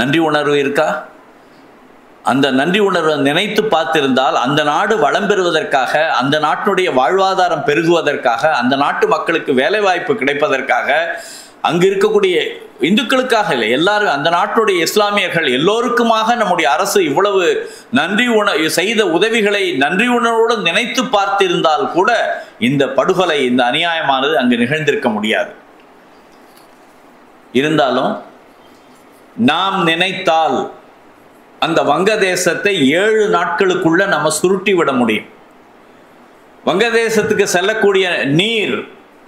நன்றி உணர்வு இருக்கா? அந்த நன்றி உணர்வை நினைத்து பார்த்திருந்தால் அந்த நாடு வளம் பெறுவதற்காக, அந்த நாட்டினுடைய வாழ்வாதாரம் பெருகுவதற்காக, அந்த நாட்டு மக்களுக்கு வேலை வாய்ப்பு கிடைப்பதற்காக, அங்கு இருக்கக்கூடிய இந்துக்களுக்காக இல்லை, எல்லாரும் அந்த நாட்டுடைய இஸ்லாமியர்கள் எல்லோருக்குமாக நம்முடைய அரசு இவ்வளவு செய்த உதவிகளை நன்றி உணர்வோடு நினைத்து பார்த்திருந்தால் கூட இந்த படுகொலை, இந்த அநியாயமானது அங்கு நிகழ்ந்திருக்க முடியாது. இருந்தாலும் நாம் நினைத்தால் அந்த வங்கதேசத்தை 7 நாட்களுக்குள்ள நம்ம சுருட்டி விட முடியும். வங்கதேசத்துக்கு செல்லக்கூடிய நீர்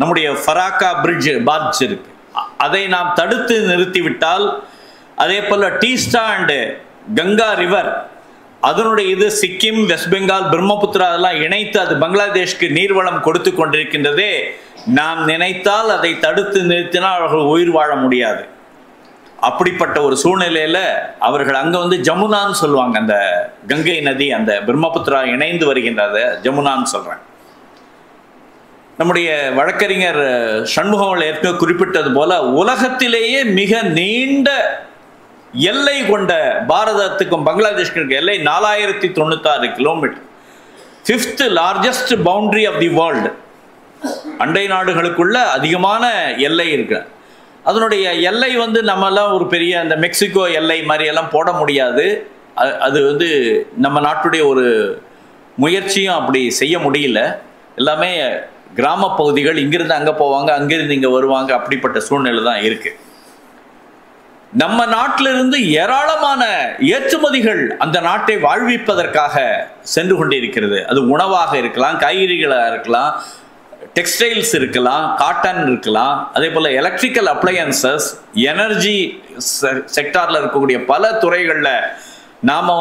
நம்முடைய ஃபராக்கா பிரிட்ஜ் பாதிச்சிருக்கு. அதை நாம் தடுத்து நிறுத்திவிட்டால், அதே போல டீஸ்டா அண்ட் கங்கா ரிவர் அதனுடைய சிக்கிம், வெஸ்ட் பெங்கால், பிரம்மபுத்திரா அதெல்லாம் இணைத்து அது பங்களாதேஷ்க்கு நீர்வளம் கொடுத்து கொண்டிருக்கின்றதே. நாம் நினைத்தால் அதை தடுத்து நிறுத்தினால் அவர்கள் உயிர் வாழ முடியாது. அப்படிப்பட்ட ஒரு சூழ்நிலையில அவர்கள் அங்க ஜமுனான்னு சொல்லுவாங்க. அந்த கங்கை நதி அந்த பிரம்மபுத்திரா இணைந்து வருகின்றத ஜமுனான்னு சொல்றாங்க. நம்முடைய வழக்கறிஞர் சண்முகம் ஏற்கனவே குறிப்பிட்டது போல உலகத்திலேயே மிக நீண்ட எல்லை கொண்ட பாரதத்துக்கும் பங்களாதேஷ்க்கு எல்லை 4096 kilometre. 5th largest boundary of the world. அண்டை நாடுகளுக்குள்ள அதிகமான எல்லை இருக்கு. அதனுடைய எல்லை நம்மெல்லாம் ஒரு பெரிய அந்த மெக்சிகோ எல்லை மாதிரி எல்லாம் போட முடியாது. அது நம்ம நாட்டுடைய ஒரு முயற்சியும் அப்படி செய்ய முடியல. எல்லாமே கிராம பகுதிகள், இங்கிருந்து அங்கே போவாங்க, அங்கிருந்து இங்கே வருவாங்க, அப்படிப்பட்ட சூழ்நிலை தான் இருக்கு. நம்ம நாட்டிலிருந்து ஏராளமான ஏற்றுமதிகள் அந்த நாட்டை வாழ்விப்பதற்காக சென்று கொண்டிருக்கிறது. அது உணவாக இருக்கலாம், காய்கறிகளாக இருக்கலாம், டெக்ஸ்டைல்ஸ் இருக்கலாம், காட்டன் இருக்கலாம், அதே போல் எலக்ட்ரிக்கல் அப்ளையன்சஸ், எனர்ஜி செக்டாரில் இருக்கக்கூடிய பல துறைகளில் நாம்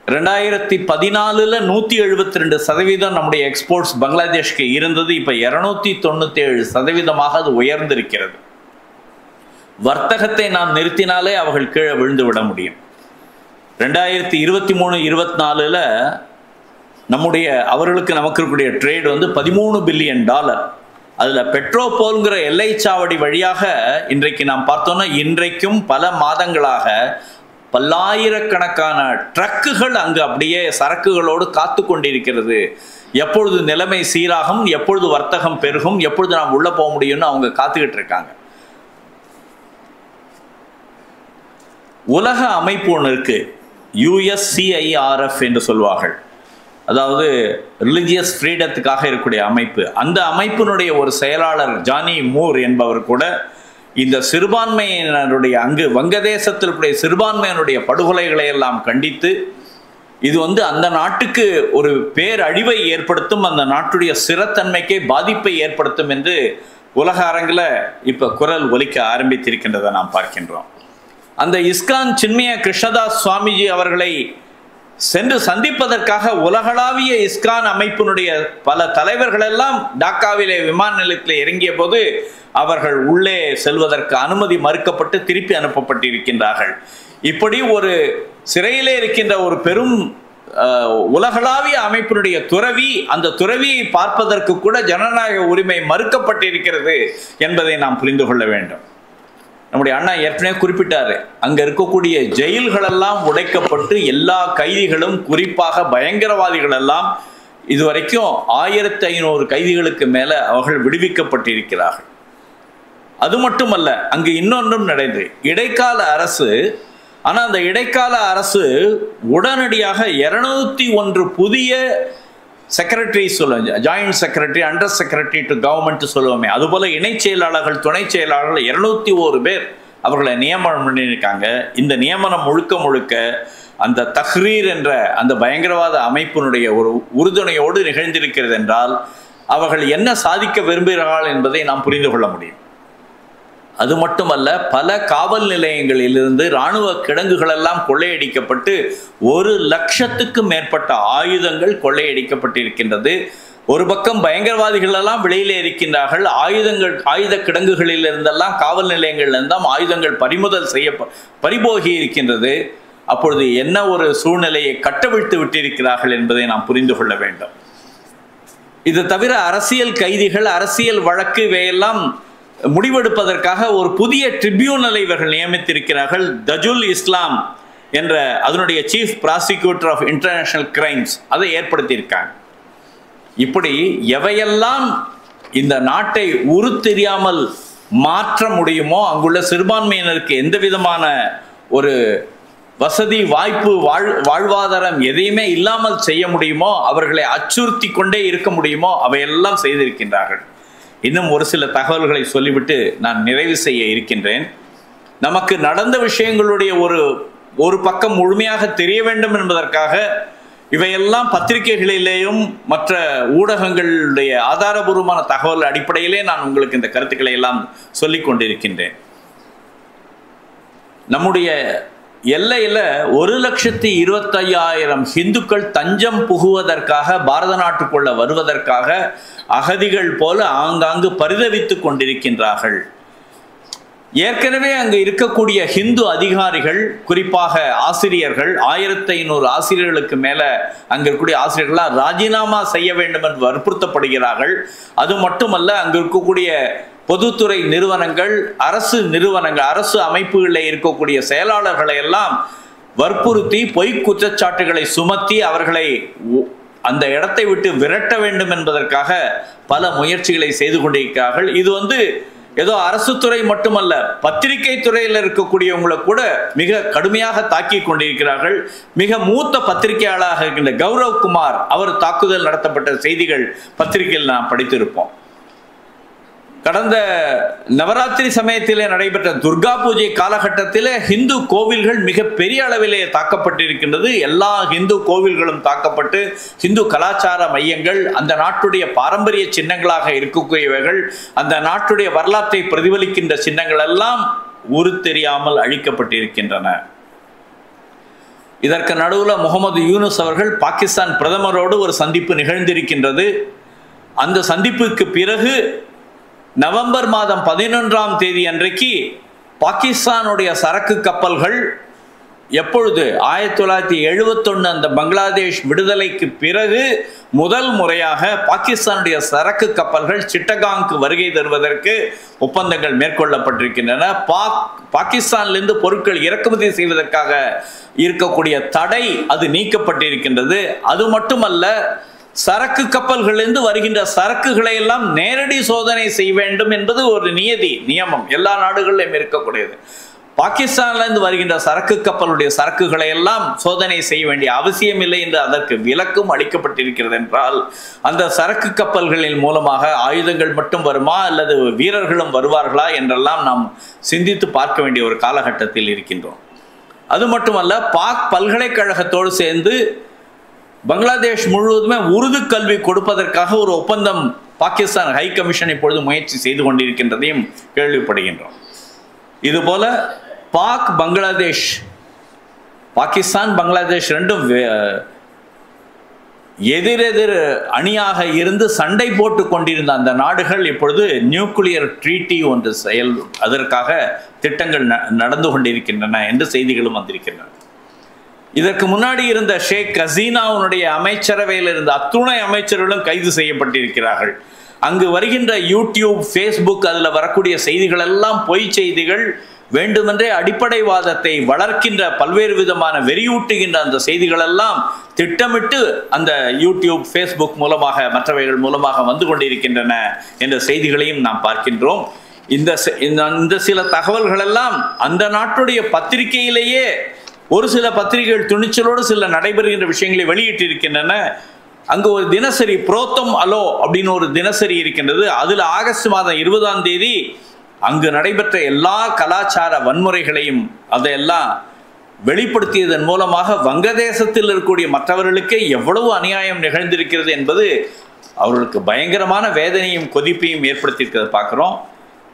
2014 172% நம்முடைய எக்ஸ்போர்ட்ஸ் பங்களாதேஷ்க்கு இருந்தது. இப்போ 297% அது உயர்ந்திருக்கிறது. வர்த்தகத்தை நாம் நிறுத்தினாலே அவர்கள் கீழே விழுந்து விட முடியும். 2023-24 அவர்களுக்கு நமக்கு இருக்கக்கூடிய ட்ரேட் $13 பில்லியன். அதில் பெட்ரோபோல்ங்கிற எல்லை சாவடி வழியாக இன்றைக்கு நாம் பார்த்தோம்னா இன்றைக்கும் பல மாதங்களாக பல்லாயிரக்கணக்கான ட்ரக்குகள் அங்கு அப்படியே சரக்குகளோடு காத்து கொண்டிருக்கிறது. எப்பொழுது நிலைமை சீராகும், எப்பொழுது வர்த்தகம் பெருகும், எப்பொழுது நாம் உள்ள போக முடியும்னு அவங்க காத்துக்கிட்டு இருக்காங்க. உலக அமைப்பு ஒன்று இருக்கு, USCIRF என்று சொல்வார்கள். அதாவது ரிலிஜியஸ் ஃப்ரீடத்துக்காக இருக்கக்கூடிய அமைப்பு, அந்த அமைப்பினுடைய ஒரு செயலாளர் ஜானி மூர் என்பவர் கூட இந்த சிறுபான்மையினருடைய அங்கு வங்கதேசத்தில் இருக்கக்கூடிய சிறுபான்மையினுடைய படுகொலைகளை எல்லாம் கண்டித்து இது அந்த நாட்டுக்கு ஒரு பேரழிவை ஏற்படுத்தும், அந்த நாட்டுடைய ஸ்திரத்தன்மைக்கே பாதிப்பை ஏற்படுத்தும் என்று உலக அரங்கில் இப்போ குரல் ஒலிக்க ஆரம்பித்திருக்கின்றதை நாம் பார்க்கின்றோம். அந்த இஸ்கான் சின்மய கிருஷ்ணதாஸ் சுவாமிஜி அவர்களை சென்று சந்திப்பதற்காக உலகளாவிய இஸ்கான் அமைப்பினுடைய பல தலைவர்கள் எல்லாம் டாக்காவிலே விமான நிலையத்தில் இறங்கிய போது அவர்கள் உள்ளே செல்வதற்கு அனுமதி மறுக்கப்பட்டு திருப்பி அனுப்பப்பட்டிருக்கின்றார்கள். இப்படி ஒரு சிறையிலே இருக்கின்ற ஒரு பெரும் உலகளாவிய அமைப்பினுடைய துறவி, அந்த துறவியை பார்ப்பதற்கு கூட ஜனநாயக உரிமை மறுக்கப்பட்டிருக்கிறது என்பதை நாம் புரிந்து கொள்ள வேண்டும். நம்முடைய அண்ணா ஏற்கனவே குறிப்பிட்டாரு, அங்க இருக்கக்கூடிய ஜெயில்களெல்லாம் உடைக்கப்பட்டு எல்லா கைதிகளும், குறிப்பாக பயங்கரவாதிகள் எல்லாம் இதுவரைக்கும் 1500 கைதிகளுக்கு மேல அவர்கள் விடுவிக்கப்பட்டிருக்கிறார்கள். அது மட்டுமல்ல, அங்கு இன்னொன்றும் நடந்தது. இடைக்கால அரசு, ஆனால் அந்த இடைக்கால அரசு உடனடியாக 201 புதிய செக்ரட்டரி சொல்லுவாங்க, joint secretary, under secretary to government சொல்லுவோமே, அதுபோல இணை செயலாளர்கள், துணை செயலாளர்கள் 201 பேர் அவர்களை நியமனம் பண்ணியிருக்காங்க. இந்த நியமனம் முழுக்க முழுக்க அந்த தஹ்ரீர் என்ற அந்த பயங்கரவாத அமைப்பினுடைய ஒரு உறுதுணையோடு நிகழ்ந்திருக்கிறது என்றால் அவர்கள் என்ன சாதிக்க விரும்புகிறார்கள் என்பதை நாம் புரிந்து கொள்ள முடியும். அது மட்டுமல்ல, பல காவல் நிலையங்களிலிருந்து இராணுவ கிடங்குகள் எல்லாம் கொள்ளையடிக்கப்பட்டு 1 லட்சத்துக்கும் மேற்பட்ட ஆயுதங்கள் கொள்ளையடிக்கப்பட்டிருக்கின்றது. ஒரு பக்கம் பயங்கரவாதிகள் எல்லாம் வெளியிலே இருக்கின்றார்கள், ஆயுத கிடங்குகளில் இருந்தெல்லாம், காவல் நிலையங்களில் இருந்தும் ஆயுதங்கள் பறிமுதல் பறிபோகி இருக்கின்றது. அப்பொழுது என்ன ஒரு சூழ்நிலையை கட்டவிழ்த்து விட்டிருக்கிறார்கள் என்பதை நாம் புரிந்து கொள்ள வேண்டும். இது தவிர அரசியல் கைதிகள், அரசியல் வழக்கு இவையெல்லாம் முடிவெடுப்பதற்காக ஒரு புதிய ட்ரிபியூனலை இவர்கள் நியமித்திருக்கிறார்கள். தஜுல் இஸ்லாம் என்ற அதனுடைய chief prosecutor of international crimes அதை ஏற்படுத்தியிருக்காங்க. இப்படி எவையெல்லாம் இந்த நாட்டை உருத்தெரியாமல் மாற்ற முடியுமோ, அங்குள்ள சிறுபான்மையினருக்கு எந்த விதமான ஒரு வசதி, வாய்ப்பு, வாழ்வாதாரம் எதையுமே இல்லாமல் செய்ய முடியுமோ, அவர்களை அச்சுறுத்தி கொண்டே இருக்க முடியுமோ அவையெல்லாம் செய்திருக்கின்றார்கள். இன்னும் ஒரு சில தகவல்களை சொல்லிவிட்டு நான் நிறைவு செய்ய இருக்கின்றேன். நமக்கு நடந்த விஷயங்களுடைய ஒரு பக்கம் முழுமையாக தெரிய வேண்டும் என்பதற்காக இவையெல்லாம் பத்திரிகைகளிலேயும் மற்ற ஊடகங்களுடைய ஆதாரபூர்வமான தகவல் அடிப்படையிலே நான் உங்களுக்கு இந்த கருத்துக்களை எல்லாம் சொல்லிக் கொண்டிருக்கின்றேன். நம்முடைய எல்லையில் 1,25,000 ஹிந்துக்கள் தஞ்சம் புகுவதற்காக, பாரத நாட்டுக்குள்ள வருவதற்காக அகதிகள் போல ஆங்காங்கு பரிதவித்துக் கொண்டிருக்கின்றார்கள். ஏற்கனவே அங்கு இருக்கக்கூடிய ஹிந்து அதிகாரிகள், குறிப்பாக ஆசிரியர்கள், 1500 ஆசிரியர்களுக்கு மேல அங்க இருக்கக்கூடிய ஆசிரியர்களால் ராஜினாமா செய்ய வேண்டும் என்று வற்புறுத்தப்படுகிறார்கள். அது மட்டுமல்ல, அங்கு இருக்கக்கூடிய பொதுத்துறை நிறுவனங்கள், அரசு அமைப்புகளில் இருக்கக்கூடிய செயலாளர்களை எல்லாம் வற்புறுத்தி பொய் குற்றச்சாட்டுகளை சுமத்தி அவர்களை அந்த இடத்தை விட்டு விரட்ட வேண்டும் என்பதற்காக பல முயற்சிகளை செய்து கொண்டிருக்கிறார்கள். இது ஏதோ அரசு துறை மட்டுமல்ல, பத்திரிகை துறையில் இருக்கக்கூடியவங்களை கூட மிக கடுமையாக தாக்கி கொண்டிருக்கிறார்கள். மிக மூத்த பத்திரிகையாளராக இருக்கின்ற கௌரவ் குமார், அவர் தாக்குதல் நடத்தப்பட்ட செய்திகள் பத்திரிகையில் நாம் படித்திருப்போம். கடந்த நவராத்திரி சமயத்திலே நடைபெற்ற துர்கா பூஜை காலகட்டத்தில் ஹிந்து கோவில்கள் மிக பெரிய அளவிலே தாக்கப்பட்டிருக்கின்றது. எல்லா ஹிந்து கோவில்களும் தாக்கப்பட்டு, ஹிந்து கலாச்சார மையங்கள், அந்த நாட்டுடைய பாரம்பரிய சின்னங்களாக இருக்கக்கூடியவைகள், அந்த நாட்டுடைய வரலாற்றை பிரதிபலிக்கின்ற சின்னங்கள் எல்லாம் உருத்தெரியாமல் அழிக்கப்பட்டிருக்கின்றன. இதற்கு நடுவில் முகமது யூனுஸ் அவர்கள் பாகிஸ்தான் பிரதமரோடு ஒரு சந்திப்பு நிகழ்ந்திருக்கின்றது. அந்த சந்திப்புக்கு பிறகு நவம்பர் மாதம் 11ஆம் தேதி அன்றைக்கு பாகிஸ்தானுடைய சரக்கு கப்பல்கள், எப்பொழுது 1971 அந்த பங்களாதேஷ் விடுதலைக்கு பிறகு முதல் முறையாக பாகிஸ்தானுடைய சரக்கு கப்பல்கள் சிட்டகாங்க்கு வருகை தருவதற்கு ஒப்பந்தங்கள் மேற்கொள்ளப்பட்டிருக்கின்றன. பாகிஸ்தானிலிருந்து பொருட்கள் இறக்குமதி செய்வதற்காக இருக்கக்கூடிய தடை அது நீக்கப்பட்டிருக்கின்றது. அது மட்டுமல்ல, சரக்கு கப்பல்களிலிருந்து வருகின்ற சரக்குகளை எல்லாம் நேரடி சோதனை செய்ய வேண்டும் என்பது ஒரு நியமம் எல்லா நாடுகளிலும் இருக்கக்கூடியது. பாகிஸ்தானிலிருந்து வருகின்ற சரக்கு கப்பலுடைய சரக்குகளை எல்லாம் சோதனை செய்ய வேண்டிய அவசியம் இல்லை என்று அதற்கு விலக்கும் அளிக்கப்பட்டிருக்கிறது என்றால், அந்த சரக்கு கப்பல்களின் மூலமாக ஆயுதங்கள் மட்டும் வருமா அல்லது வீரர்களும் வருவார்களா என்றெல்லாம் நாம் சிந்தித்து பார்க்க வேண்டிய ஒரு காலகட்டத்தில் இருக்கின்றோம். அது மட்டுமல்ல, பாக் பல்கலைக்கழகத்தோடு சேர்ந்து பங்களாதேஷ் முழுவதுமே உருது கல்வி கொடுப்பதற்காக ஒரு ஒப்பந்தம் பாகிஸ்தான் ஹை கமிஷன் இப்பொழுது முயற்சி செய்து கொண்டிருக்கின்றதையும் கேள்விப்படுகின்றோம். இதுபோல பாகிஸ்தான் பங்களாதேஷ் ரெண்டும் எதிரெதிர் அணியாக இருந்து சண்டை போட்டு கொண்டிருந்த அந்த நாடுகள் இப்பொழுது நியூக்ளியர் ட்ரீட்டி ஒன்று அதற்காக திட்டங்கள் நடந்து கொண்டிருக்கின்றன என்று செய்திகளும் வந்திருக்கின்றன. இதற்கு முன்னாடி இருந்த ஷேக் ஹசீனாவுடைய அமைச்சரவையில் இருந்த அத்துணை அமைச்சர்களும் கைது செய்யப்பட்டிருக்கிறார்கள். அங்கு வருகின்ற யூடியூப், ஃபேஸ்புக், அதில் வரக்கூடிய செய்திகள் எல்லாம் பொய் செய்திகள், வேண்டுமென்றே அடிப்படைவாதத்தை வளர்க்கின்ற பல்வேறு விதமான வெறியூட்டுகின்ற அந்த செய்திகள் எல்லாம் திட்டமிட்டு அந்த யூடியூப், ஃபேஸ்புக் மூலமாக மற்றவைகள் மூலமாக வந்து கொண்டிருக்கின்றன என்ற செய்திகளையும் நாம் பார்க்கின்றோம். இந்த சில தகவல்கள் எல்லாம் அந்த நாட்டுடைய பத்திரிகையிலேயே ஒரு சில பத்திரிகைகள் துணிச்சலோடு சில நடைபெறுகின்ற விஷயங்களை வெளியிட்டிருக்கின்றன. அங்கு ஒரு தினசரி புரோத்தம் அலோ அப்படின்னு ஒரு தினசரி இருக்கின்றது. அதில் ஆகஸ்ட் மாதம் 20ஆம் தேதி அங்கு நடைபெற்ற எல்லா கலாச்சார வன்முறைகளையும் அதையெல்லாம் வெளிப்படுத்தியதன் மூலமாக வங்கதேசத்தில் இருக்கக்கூடிய மற்றவர்களுக்கு எவ்வளவு அநியாயம் நிகழ்ந்திருக்கிறது என்பது அவர்களுக்கு பயங்கரமான வேதனையும் கொதிப்பையும் ஏற்படுத்தியிருக்கிறத பார்க்குறோம்.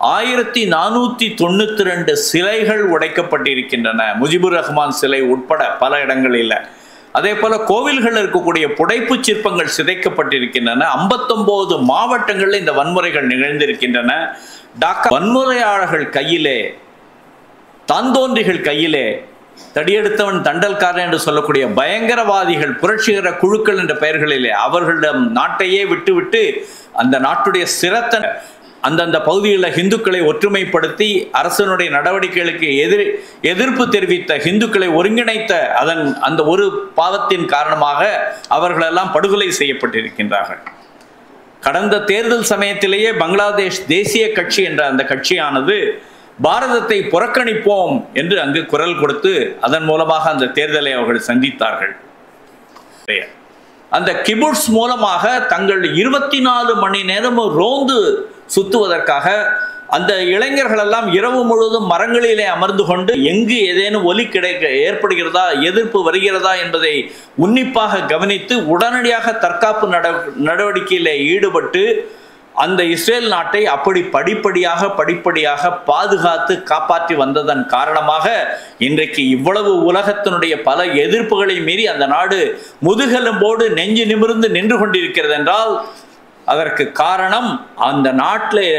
1492 சிலைகள் உடைக்கப்பட்டிருக்கின்றன, முஜிபுர் ரஹ்மான் சிலை உட்பட பல இடங்களில். அதே போல கோவில்கள் இருக்கக்கூடிய புடைப்பு சிற்பங்கள் சிதைக்கப்பட்டிருக்கின்றன. 59 மாவட்டங்களில் இந்த வன்முறைகள் நிகழ்ந்திருக்கின்றன. டாக்கா வன்முறையாளர்கள் கையிலே, தாந்தோன்றிகள் கையிலே, தடியெடுத்தவன் தண்டல்காரன் என்று சொல்லக்கூடிய பயங்கரவாதிகள், புரட்சிகர குழுக்கள் என்ற பெயர்களிலே அவர்களிடம் நாட்டையே விட்டுவிட்டு அந்த நாட்டுடைய சிரத்தை அந்தந்த பகுதிகளில் இந்துக்களை ஒற்றுமைப்படுத்தி அரசனுடைய நடவடிக்கைகளுக்கு எதிர்ப்பு தெரிவித்த இந்துக்களை ஒருங்கிணைத்த அந்த ஒரு பாவத்தின் காரணமாக அவர்களெல்லாம் படுகொலை செய்யப்பட்டிருக்கின்றார்கள். கடந்த தேர்தல் சமயத்திலேயே பங்களாதேஷ் தேசிய கட்சி என்ற அந்த கட்சியானது பாரதத்தை புறக்கணிப்போம் என்று அங்கு குரல் கொடுத்து அதன் மூலமாக அந்த தேர்தலை அவர்கள் சந்தித்தார்கள். அந்த கிபுட்ஸ் மூலமாக தங்கள் 24 மணி நேரமும் ரோந்து சுத்துவதற்காக அந்த இளைஞர்கள் எல்லாம் இரவு முழுவதும் மரங்களிலே அமர்ந்து கொண்டு எங்கு ஏதேனும் ஒலி ஏற்படுகிறதா, எதிர்ப்பு வருகிறதா என்பதை உன்னிப்பாக கவனித்து உடனடியாக தற்காப்பு நடவடிக்கையிலே ஈடுபட்டு அந்த இஸ்ரேல் நாட்டை அப்படி படிப்படியாக பாதுகாத்து காப்பாற்றி வந்ததன் காரணமாக இன்றைக்கு இவ்வளவு உலகத்தினுடைய பல எதிர்ப்புகளை மீறி அந்த நாடு முதுகெலும்போடு நெஞ்சு நிமிர்ந்து நின்று கொண்டிருக்கிறது என்றால் அதற்கு காரணம் அந்த நாட்டிலே.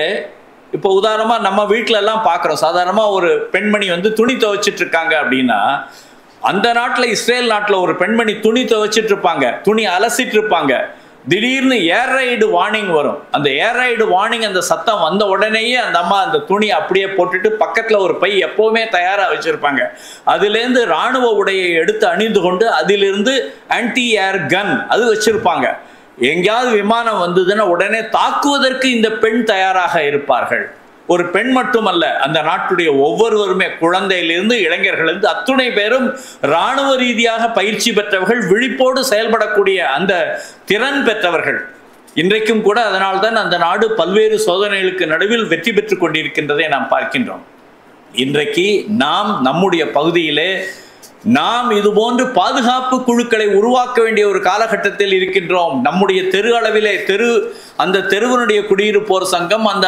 இப்போ உதாரணமாக நம்ம வீட்டில எல்லாம் பார்க்குறோம், சாதாரணமாக ஒரு பெண்மணி துணி துவைச்சிட்டு இருக்காங்க அப்படின்னா, அந்த நாட்டில் இஸ்ரேல் நாட்டில் ஒரு பெண்மணி துணி துவைச்சிட்டு இருப்பாங்க, துணி அலசிட்டு இருப்பாங்க. திடீர்னு ஏர் ரைடு வார்னிங் வரும். அந்த ஏர் ரைடு வார்னிங் அந்த சத்தம் வந்த உடனேயே அந்த அம்மா அந்த துணி அப்படியே போட்டுட்டு பக்கத்தில் ஒரு பை எப்போவுமே தயாராக வச்சுருப்பாங்க. அதுலேருந்து இராணுவ உடையை எடுத்து அணிந்து கொண்டு அதிலிருந்து ஆன்டி ஏர் கன் அது வச்சுருப்பாங்க. எங்கேயாவது விமானம் வந்ததுன்னா உடனே தாக்குவதற்கு இந்த பெண் தயாராக இருப்பார்கள். ஒரு பெண் மட்டுமல்ல, அந்த நாட்டுடைய ஒவ்வொருவருமே, குழந்தையிலிருந்து இளைஞர்களிருந்து அத்துணை பேரும் இராணுவ ரீதியாக பயிற்சி பெற்றவர்கள், விழிப்போடு செயல்படக்கூடிய அந்த திறன் பெற்றவர்கள். இன்றைக்கும் கூட அதனால்தான் அந்த நாடு பல்வேறு சோதனைகளுக்கு நடுவில் வெற்றி பெற்று கொண்டிருக்கின்றதை நாம் பார்க்கின்றோம். இன்றைக்கு நாம் நம்முடைய பகுதியிலே நாம் இதுபோன்று பாதுகாப்பு குழுக்களை உருவாக்க வேண்டிய ஒரு காலகட்டத்தில் இருக்கின்றோம். நம்முடைய தெரு அளவிலே அந்த தெருவினுடைய குடியிருப்போர் சங்கம், அந்த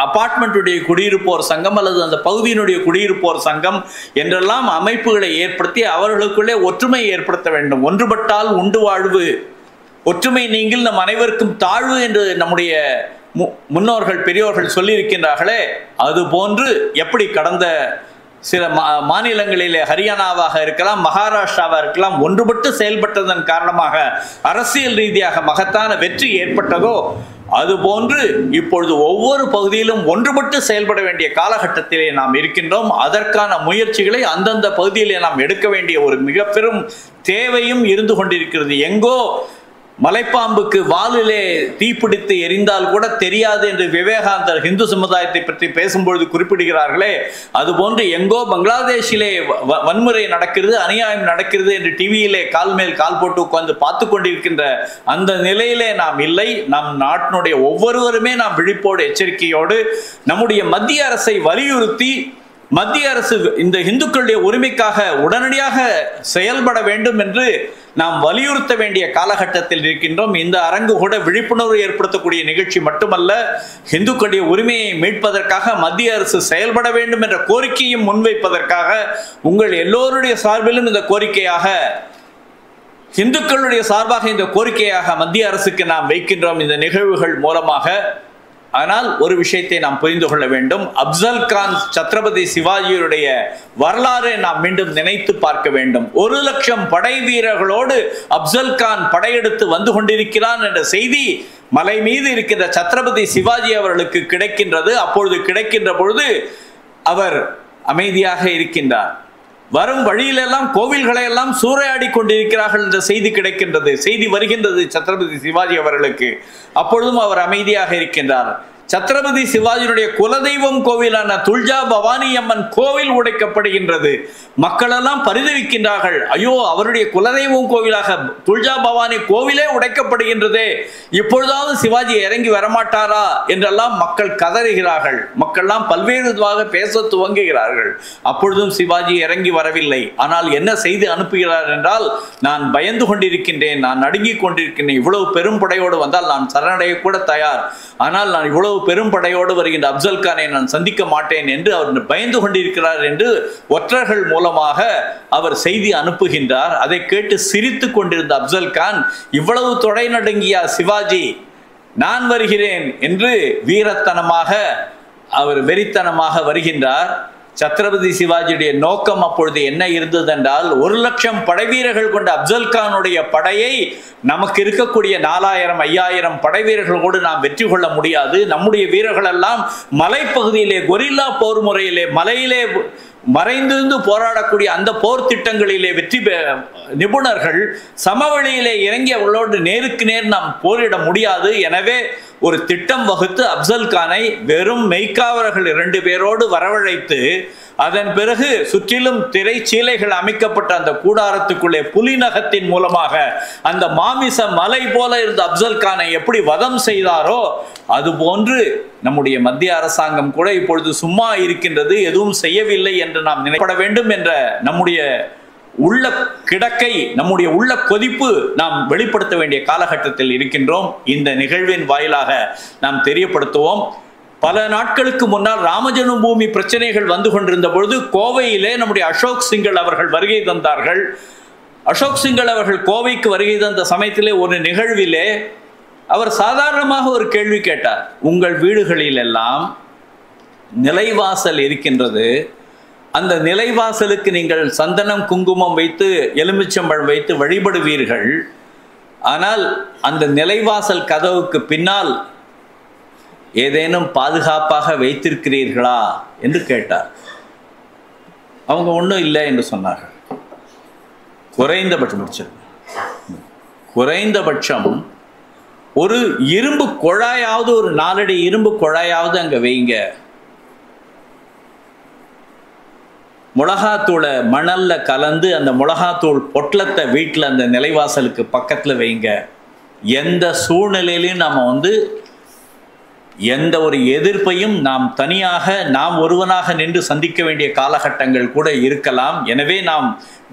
அபார்ட்மெண்ட்டுடைய குடியிருப்போர் சங்கம் அல்லது அந்த பகுதியினுடைய குடியிருப்போர் சங்கம் என்றெல்லாம் அமைப்புகளை ஏற்படுத்தி அவர்களுக்குள்ளே ஒற்றுமை ஏற்படுத்த வேண்டும். ஒன்றுபட்டால் உண்டு வாழ்வு, ஒற்றுமை நீங்கள் நம் அனைவருக்கும் தாழ்வு என்று நம்முடைய முன்னோர்கள் பெரியோர்கள் சொல்லியிருக்கின்றார்களே, அதுபோன்று எப்படி கடந்த சில மாநிலங்களிலே ஹரியானாவாக இருக்கலாம், மகாராஷ்டிராவாக இருக்கலாம், ஒன்றுபட்டு செயல்பட்டதன் காரணமாக அரசியல் ரீதியாக மகத்தான வெற்றி ஏற்பட்டதோ அதுபோன்று இப்பொழுது ஒவ்வொரு பகுதியிலும் ஒன்றுபட்டு செயல்பட வேண்டிய காலகட்டத்திலே நாம் இருக்கின்றோம். அதற்கான முயற்சிகளை அந்தந்த பகுதியிலே நாம் எடுக்க வேண்டிய ஒரு மிக பெரும் தேவையும் இருந்து கொண்டிருக்கிறது. எங்கோ மலைப்பாம்புக்கு வாலிலே தீப்பிடித்து எரிந்தால் கூட தெரியாது என்று விவேகானந்தர் இந்து சமுதாயத்தை பற்றி பேசும்பொழுது குறிப்பிடுகிறார்களே, அதுபோன்று எங்கோ பங்களாதேஷிலே வன்முறை நடக்கிறது, அநியாயம் நடக்கிறது என்று டிவியிலே கால் மேல் கால் போட்டு உட்கார்ந்து பார்த்து கொண்டிருக்கின்ற அந்த நிலையிலே நாம் இல்லை. நம் நாட்டினுடைய ஒவ்வொருவருமே நாம் விழிப்போடு எச்சரிக்கையோடு நம்முடைய மத்திய அரசை வலியுறுத்தி மத்திய அரசு இந்த இந்துக்களுடைய உரிமைக்காக உடனடியாக செயல்பட வேண்டும் என்று நாம் வலியுறுத்த வேண்டிய காலகட்டத்தில் இருக்கின்றோம். இந்த அரங்கு கூட விழிப்புணர்வு ஏற்படுத்தக்கூடிய நிகழ்ச்சி மட்டுமல்ல, இந்துக்களுடைய உரிமையை மீட்பதற்காக மத்திய அரசு செயல்பட வேண்டும் என்ற கோரிக்கையும் முன்வைப்பதற்காக உங்கள் எல்லோருடைய சார்பிலும் இந்த கோரிக்கையாக, இந்துக்களுடைய சார்பாக இந்த கோரிக்கையாக மத்திய அரசுக்கு நாம் வைக்கின்றோம் இந்த நிகழ்வுகள் மூலமாக. ஆனால் ஒரு விஷயத்தை நாம் புரிந்து கொள்ள வேண்டும். அப்சல் கான் சத்ரபதி சிவாஜியுடைய வரலாறை நாம் மீண்டும் நினைத்து பார்க்க வேண்டும். 1 லட்சம் படை வீரர்களோடு அப்சல் கான் படையெடுத்து வந்து கொண்டிருக்கிறான் என்ற செய்தி மலை மீது இருக்கின்ற சத்ரபதி சிவாஜி அவர்களுக்கு கிடைக்கின்றது. அப்பொழுது கிடைக்கின்ற பொழுது அவர் அமைதியாக இருக்கின்றார். வரும் வழியிலெல்லாம் கோவில்களை எல்லாம் சூறையாடி கொண்டிருக்கிறார்கள் என்ற செய்தி கிடைக்கின்றது, செய்தி வருகின்றது சத்ரபதி சிவாஜி அவர்களுக்கு. அப்பொழுதும் அவர் அமைதியாக இருக்கின்றார். சத்ரபதி சிவாஜியுடைய குலதெய்வம் கோவிலான துல்ஜா பவானி அம்மன் கோவில் உடைக்கப்படுகின்றது. மக்கள் எல்லாம் பரிதவிக்கின்றார்கள், ஐயோ அவருடைய குலதெய்வம் கோவிலாக துல்ஜா பவானி கோவிலே உடைக்கப்படுகின்றதே, இப்பொழுதாவது சிவாஜி இறங்கி வரமாட்டாரா என்றெல்லாம் மக்கள் கதறுகிறார்கள். மக்கள்லாம் பல்வேறு விதமாக பேச துவங்குகிறார்கள். அப்பொழுதும் சிவாஜி இறங்கி வரவில்லை. ஆனால் என்ன செய்து அனுப்புகிறார் என்றால், நான் பயந்து கொண்டிருக்கின்றேன், நான் நடுங்கிக் கொண்டிருக்கின்றேன், இவ்வளவு பெரும் படையோடு வந்தால் நான் சரணடைய கூட தயார், ஆனால் நான் இவ்வளவு பெரும் படையோடு வருகின்ற அப்சல் கானை நான் சந்திக்க மாட்டேன் என்று அவர் பயந்து கொண்டிருக்கிறார் என்று ஒற்றர்கள் மூலமாக அவர் செய்தி அனுப்புகின்றார். அதை கேட்டு சிரித்து கொண்டிருந்த அப்சல் கான், இவ்வளவு தொடை நடுங்கிய சிவாஜி, நான் வருகிறேன் என்று வீரத்தனமாக அவர் வெறித்தனமாக வருகின்றார். சத்ரபதி சிவாஜியுடைய நோக்கம் அப்பொழுது என்ன இருந்தது என்றால், 1 லட்சம் படை வீரர்கள் கொண்ட அப்சல் கானுடைய படையை நமக்கு இருக்கக்கூடிய 4000 5000 படை வீரர்களோடு நாம் வெற்றி கொள்ள முடியாது. நம்முடைய வீரர்கள் எல்லாம் மலைப்பகுதியிலே கொரில்லா போர் முறையிலே மலையிலே மறைந்திருந்து போராடக்கூடிய அந்த போர் திட்டங்களிலே வெற்றி நிபுணர்கள், சமவெளியிலே இறங்கி அவர்களோடு நேருக்கு நேர் நாம் போரிட முடியாது. எனவே ஒரு திட்டம் வகுத்து அப்சல் கானை வெறும் மெய்க்காவலர்கள் 2 பேரோடு வரவழைத்து, அதன் பிறகு சுற்றிலும் திரைச்சீலைகள் அமைக்கப்பட்ட அந்த கூடாரத்துக்குள்ளே புலி நகத்தின் மூலமாக அந்த மாமிச மலை போல இருந்த அப்சல் கானை எப்படி வதம் செய்தாரோ, அதுபோன்று நம்முடைய மத்திய அரசாங்கம் கூட இப்பொழுது சும்மா இருக்கின்றது, எதுவும் செய்யவில்லை என்று நாம் நினைப்பட வேண்டும் என்ற நம்முடைய உள்ள கிடக்கை, நம்முடைய உள்ள கொதிப்பு நாம் வெளிப்படுத்த வேண்டிய காலகட்டத்தில் இருக்கின்றோம். இந்த நிகழ்வின் வாயிலாக நாம் தெரியப்படுத்துவோம். பல நாட்களுக்கு முன்னால் ராமஜென்மபூமி பிரச்சனைகள் வந்து கொண்டிருந்த பொழுது கோவையிலே நம்முடைய அசோக் சிங்கல் அவர்கள் வருகை தந்தார்கள். அசோக் சிங்கல் அவர்கள் கோவைக்கு வருகை தந்த சமயத்திலே ஒரு நிகழ்விலே அவர் சாதாரணமாக ஒரு கேள்வி கேட்டார். உங்கள் வீடுகளில் எல்லாம் நிலைவாசல் இருக்கின்றது, அந்த நிலைவாசலுக்கு நீங்கள் சந்தனம் குங்குமம் வைத்து எலுமிச்சம்பழம் வைத்து வழிபடுவீர்கள், ஆனால் அந்த நிலைவாசல் கதவுக்கு பின்னால் ஏதேனும் பாதுகாப்பாக வைத்திருக்கிறீர்களா என்று கேட்டார். அவங்க ஒன்றும் இல்லை என்று சொன்னார்கள். குறைந்தபட்சம் ஒரு இரும்பு குழாயாவது, ஒரு 4 அடி இரும்பு குழாயாவது அங்கே வைங்க, மிளகாத்தூளை மணல்ல கலந்து அந்த மிளகாத்தூள் பொட்டலத்தை வீட்டில் அந்த நிலைவாசலுக்கு பக்கத்தில் வைங்க. எந்த சூழ்நிலையிலையும் நம்ம எந்த ஒரு எதிர்ப்பையும் நாம் தனியாக நாம் ஒருவனாக நின்று சந்திக்க வேண்டிய காலகட்டங்கள் கூட இருக்கலாம். எனவே நாம்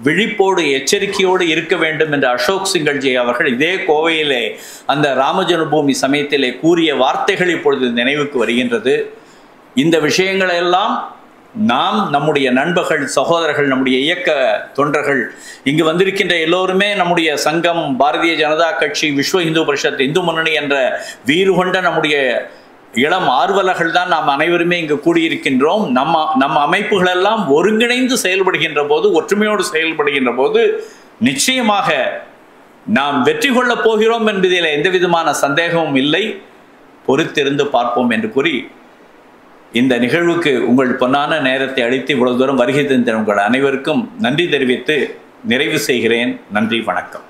விழிப்போடு எச்சரிக்கையோடு இருக்க வேண்டும் என்று அசோக் சிங்கல்ஜி அவர்கள் இதே கோவையிலே அந்த ராமஜென்மபூமி சமயத்திலே கூறிய வார்த்தைகள் இப்பொழுது நினைவுக்கு வருகின்றது. இந்த விஷயங்களை எல்லாம் நாம், நம்முடைய நண்பர்கள், சகோதரர்கள், நம்முடைய இயக்க தொண்டர்கள், இங்கு வந்திருக்கின்ற எல்லோருமே நம்முடைய சங்கம், பாரதிய ஜனதா கட்சி, விஸ்வ இந்து பரிஷத், இந்து முன்னணி என்ற வீறு கொண்ட நம்முடைய இளம் ஆர்வலர்கள் தான் நாம் அனைவருமே இங்கு கூடியிருக்கின்றோம். நம்ம அமைப்புகள் எல்லாம் ஒருங்கிணைந்து செயல்படுகின்ற போது, ஒற்றுமையோடு செயல்படுகின்ற போது நிச்சயமாக நாம் வெற்றி கொள்ளப் போகிறோம் என்பதில் எந்த விதமான சந்தேகமும் இல்லை. பொறுத்திருந்து பார்ப்போம் என்று கூறி இந்த நிகழ்வுக்கு உங்கள் பொன்னான நேரத்தை அளித்து இவ்வளவு தூரம் வருகை தந்த உங்கள் அனைவருக்கும் நன்றி தெரிவித்து நிறைவு செய்கிறேன். நன்றி, வணக்கம்.